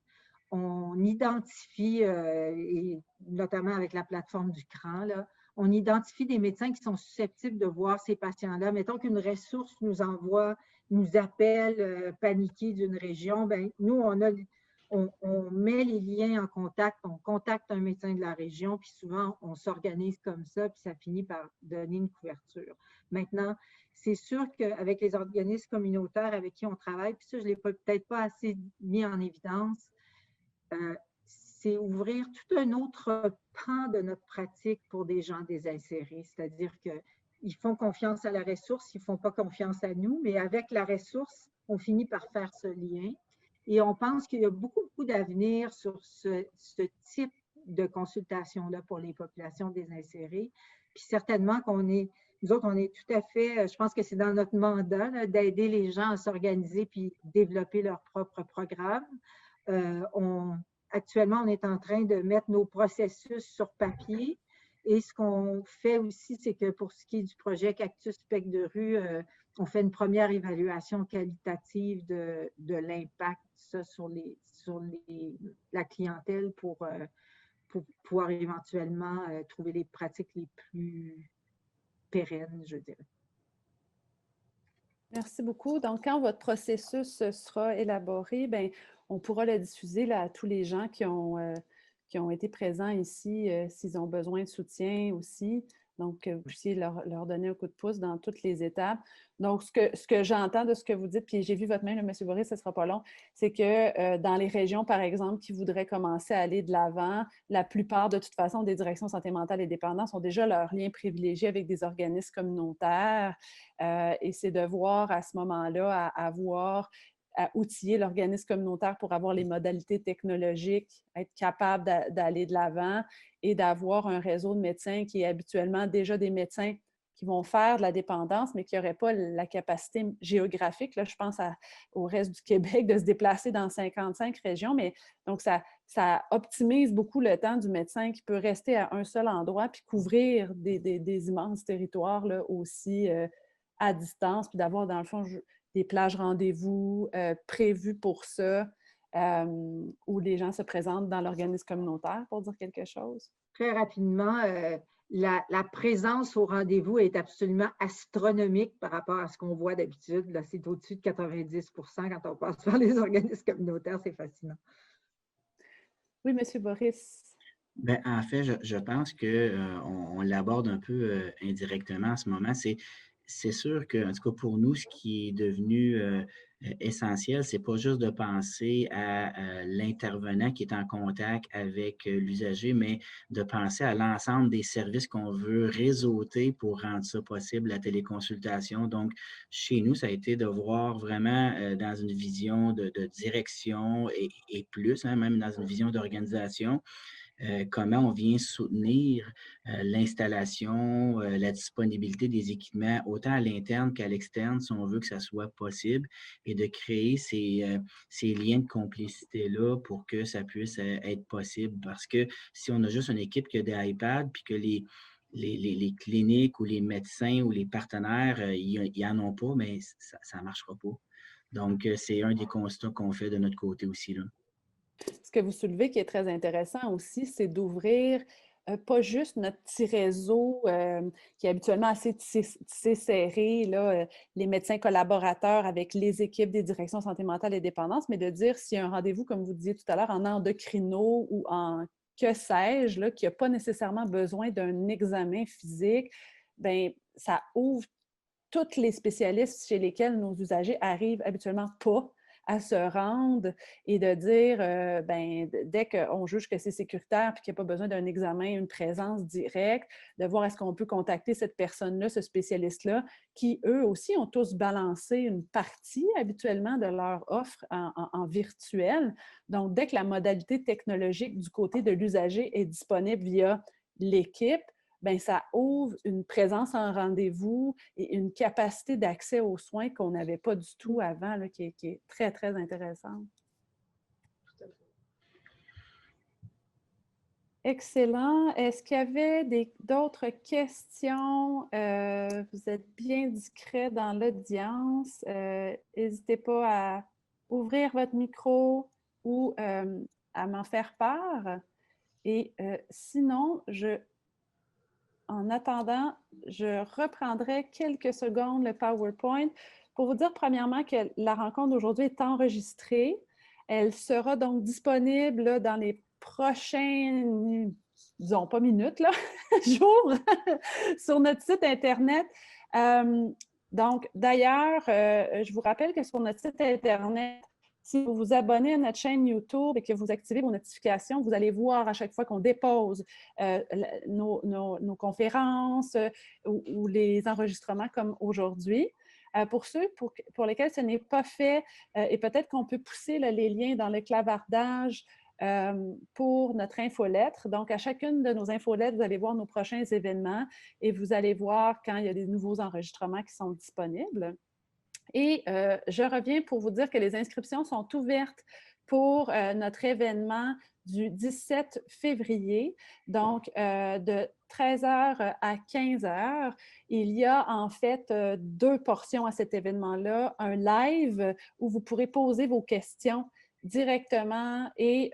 on identifie, et notamment avec la plateforme du CRAN, là, on identifie des médecins qui sont susceptibles de voir ces patients-là. Mettons qu'une ressource nous appelle paniqués d'une région, ben, nous, on met les liens en contact, on contacte un médecin de la région, puis souvent, on s'organise comme ça, puis ça finit par donner une couverture. Maintenant, c'est sûr qu'avec les organismes communautaires avec qui on travaille, puis ça, je ne l'ai peut-être pas assez mis en évidence, c'est ouvrir tout un autre pan de notre pratique pour des gens désinsérés. C'est-à-dire qu'ils font confiance à la ressource, ils ne font pas confiance à nous, mais avec la ressource, on finit par faire ce lien. Et on pense qu'il y a beaucoup, beaucoup d'avenir sur ce type de consultation-là pour les populations désinsérées. Puis certainement nous autres, on est tout à fait, je pense que c'est dans notre mandat d'aider les gens à s'organiser puis développer leur propre programme. Actuellement, on est en train de mettre nos processus sur papier. Et ce qu'on fait aussi, c'est que pour ce qui est du projet Cactus Spec de rue, on fait une première évaluation qualitative de l'impact sur la clientèle pour pouvoir éventuellement trouver les pratiques les plus pérennes, je dirais. Merci beaucoup. Donc, quand votre processus sera élaboré, bien, on pourra le diffuser là, à tous les gens qui ont été présents ici, s'ils ont besoin de soutien aussi. Donc, que vous puissiez leur donner un coup de pouce dans toutes les étapes. Donc, ce que j'entends de ce que vous dites, puis j'ai vu votre mail, M. Boris, ce ne sera pas long, c'est que dans les régions, par exemple, qui voudraient commencer à aller de l'avant, la plupart, de toute façon, des directions santé mentale et dépendance ont déjà leurs liens privilégiés avec des organismes communautaires. Et c'est de voir à ce moment-là, à outiller l'organisme communautaire pour avoir les modalités technologiques, être capable d'aller de l'avant et d'avoir un réseau de médecins qui est habituellement déjà des médecins qui vont faire de la dépendance, mais qui n'auraient pas la capacité géographique, là, je pense au reste du Québec, de se déplacer dans 55 régions. Mais donc, ça optimise beaucoup le temps du médecin qui peut rester à un seul endroit puis couvrir des immenses territoires là, aussi à distance, puis d'avoir, dans le fond, des plages rendez-vous prévues pour ça, où les gens se présentent dans l'organisme communautaire, pour dire quelque chose. Très rapidement, la présence au rendez-vous est absolument astronomique par rapport à ce qu'on voit d'habitude. C'est au-dessus de 90 % quand on passe par les organismes communautaires. C'est fascinant. Oui, M. Boris. Bien, en fait, je pense qu'on l'aborde un peu indirectement en ce moment. C'est sûr que, en tout cas pour nous, ce qui est devenu essentiel, c'est pas juste de penser à l'intervenant qui est en contact avec l'usager, mais de penser à l'ensemble des services qu'on veut réseauter pour rendre ça possible, la téléconsultation. Donc, chez nous, ça a été de voir vraiment dans une vision de direction et plus, hein, même dans une vision d'organisation, comment on vient soutenir l'installation, la disponibilité des équipements, autant à l'interne qu'à l'externe, si on veut que ça soit possible, et de créer ces liens de complicité-là pour que ça puisse être possible. Parce que si on a juste une équipe qui a des iPads, puis que les cliniques ou les médecins ou les partenaires, ils n'en ont pas, mais ça ne marchera pas. Donc, c'est un des constats qu'on fait de notre côté aussi, là. Ce que vous soulevez qui est très intéressant aussi, c'est d'ouvrir pas juste notre petit réseau qui est habituellement assez tissé serré, là, les médecins collaborateurs avec les équipes des directions santé mentale et dépendance, mais de dire s'il y a un rendez-vous, comme vous disiez tout à l'heure, en endocrino ou en que sais-je, qui n'a pas nécessairement besoin d'un examen physique, bien, ça ouvre tous les spécialistes chez lesquels nos usagers arrivent habituellement pas à se rendre et de dire, dès qu'on juge que c'est sécuritaire et qu'il n'y a pas besoin d'un examen, une présence directe, de voir est-ce qu'on peut contacter cette personne-là, ce spécialiste-là, qui, eux aussi, ont tous balancé une partie habituellement de leur offre en virtuel. Donc, dès que la modalité technologique du côté de l'usager est disponible via l'équipe, bien, ça ouvre une présence en rendez-vous et une capacité d'accès aux soins qu'on n'avait pas du tout avant, là, qui est très, très intéressante. Tout à fait. Excellent. Est-ce qu'il y avait d'autres questions? Vous êtes bien discret dans l'audience. N'hésitez pas à ouvrir votre micro ou à m'en faire part. Et sinon, en attendant, je reprendrai quelques secondes le PowerPoint pour vous dire premièrement que la rencontre d'aujourd'hui est enregistrée. Elle sera donc disponible là, dans les prochains, disons pas minutes, là, jours, sur notre site Internet. Donc, d'ailleurs, je vous rappelle que sur notre site Internet, si vous vous abonnez à notre chaîne YouTube et que vous activez vos notifications, vous allez voir à chaque fois qu'on dépose nos conférences ou les enregistrements comme aujourd'hui. Pour ceux pour lesquels ce n'est pas fait, et peut-être qu'on peut pousser là, les liens dans le clavardage pour notre infolettre. Donc, à chacune de nos infolettres, vous allez voir nos prochains événements et vous allez voir quand il y a des nouveaux enregistrements qui sont disponibles. Et je reviens pour vous dire que les inscriptions sont ouvertes pour notre événement du 17 février, donc de 13h à 15h. Il y a en fait 2 portions à cet événement-là. Un live où vous pourrez poser vos questions directement et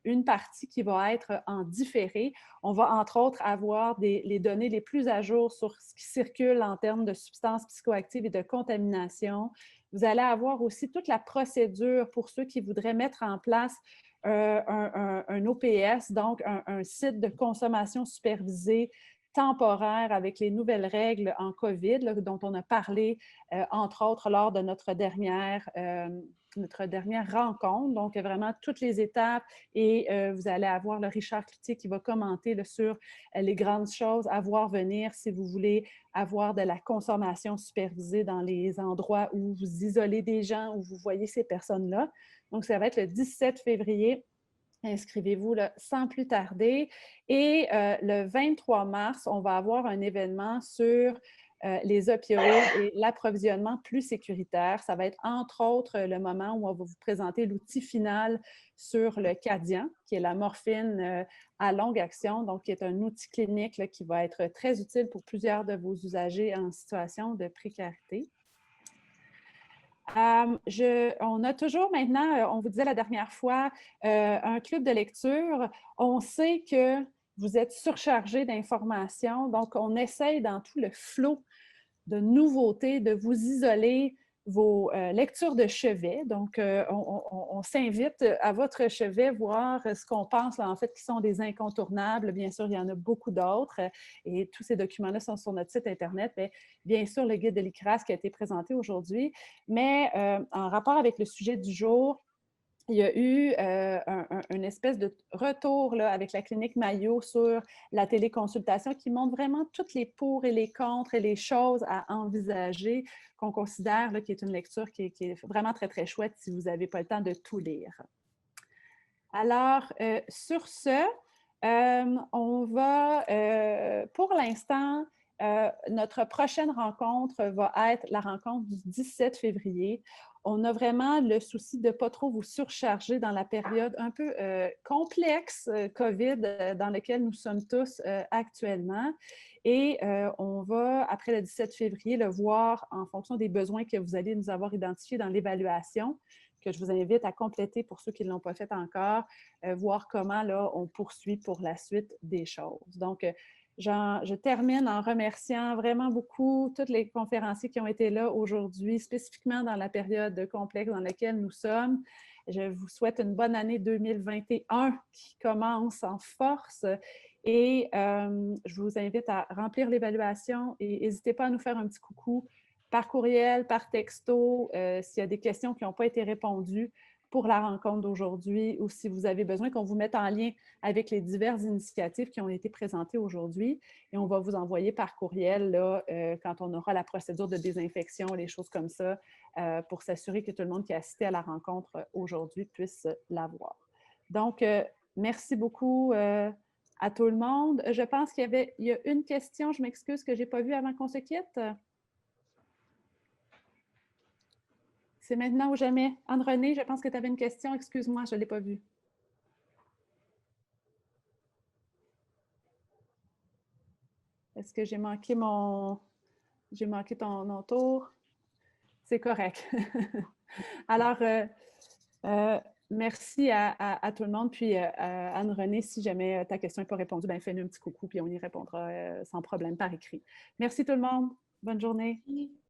une partie qui va être en différé. On va entre autres avoir les données les plus à jour sur ce qui circule en termes de substances psychoactives et de contamination. Vous allez avoir aussi toute la procédure pour ceux qui voudraient mettre en place un OPS, donc un site de consommation supervisée temporaire avec les nouvelles règles en COVID, là, dont on a parlé, entre autres, lors de notre dernière rencontre. Donc, vraiment, toutes les étapes et vous allez avoir le Richard Cloutier qui va commenter là, sur les grandes choses à voir venir si vous voulez avoir de la consommation supervisée dans les endroits où vous isolez des gens, où vous voyez ces personnes-là. Donc, ça va être le 17 février. Inscrivez-vous là, sans plus tarder. Et le 23 mars, on va avoir un événement sur les opioïdes et l'approvisionnement plus sécuritaire. Ça va être entre autres le moment où on va vous présenter l'outil final sur le Cadian, qui est la morphine à longue action, donc qui est un outil clinique là, qui va être très utile pour plusieurs de vos usagers en situation de précarité. On a toujours maintenant, on vous disait la dernière fois, un club de lecture. On sait que vous êtes surchargé d'informations, donc on essaye dans tout le flot de nouveautés de vous isoler vos lectures de chevet. Donc, on s'invite à votre chevet voir ce qu'on pense, là, en fait, qui sont des incontournables. Bien sûr, il y en a beaucoup d'autres et tous ces documents-là sont sur notre site Internet. Mais bien sûr, le guide de l'ICRAS qui a été présenté aujourd'hui. Mais en rapport avec le sujet du jour, il y a eu une espèce de retour là, avec la clinique Mayo sur la téléconsultation qui montre vraiment toutes les pour et les contre et les choses à envisager, qu'on considère là, qui est une lecture qui est vraiment très, très chouette si vous n'avez pas le temps de tout lire. Alors, sur ce, on va, pour l'instant, notre prochaine rencontre va être la rencontre du 17 février. On a vraiment le souci de ne pas trop vous surcharger dans la période un peu complexe COVID dans laquelle nous sommes tous actuellement. Et on va, après le 17 février, le voir en fonction des besoins que vous allez nous avoir identifiés dans l'évaluation, que je vous invite à compléter pour ceux qui ne l'ont pas fait encore, voir comment là, on poursuit pour la suite des choses. Donc, je termine en remerciant vraiment beaucoup tous les conférenciers qui ont été là aujourd'hui, spécifiquement dans la période complexe dans laquelle nous sommes. Je vous souhaite une bonne année 2021 qui commence en force et je vous invite à remplir l'évaluation et n'hésitez pas à nous faire un petit coucou par courriel, par texto, s'il y a des questions qui n'ont pas été répondues pour la rencontre d'aujourd'hui ou si vous avez besoin qu'on vous mette en lien avec les diverses initiatives qui ont été présentées aujourd'hui. Et on va vous envoyer par courriel là, quand on aura la procédure de désinfection, les choses comme ça, pour s'assurer que tout le monde qui a assisté à la rencontre aujourd'hui puisse l'avoir. Donc, merci beaucoup à tout le monde. Je pense qu'il y a une question, je m'excuse, que je n'ai pas vue avant qu'on se quitte. C'est maintenant ou jamais. Anne-Renée, je pense que tu avais une question. Excuse-moi, je ne l'ai pas vue. Est-ce que j'ai manqué ton tour? C'est correct. Alors, merci à tout le monde. Puis, Anne-Renée, si jamais ta question n'est pas répondue, ben, fais-nous un petit coucou, puis on y répondra sans problème par écrit. Merci tout le monde. Bonne journée.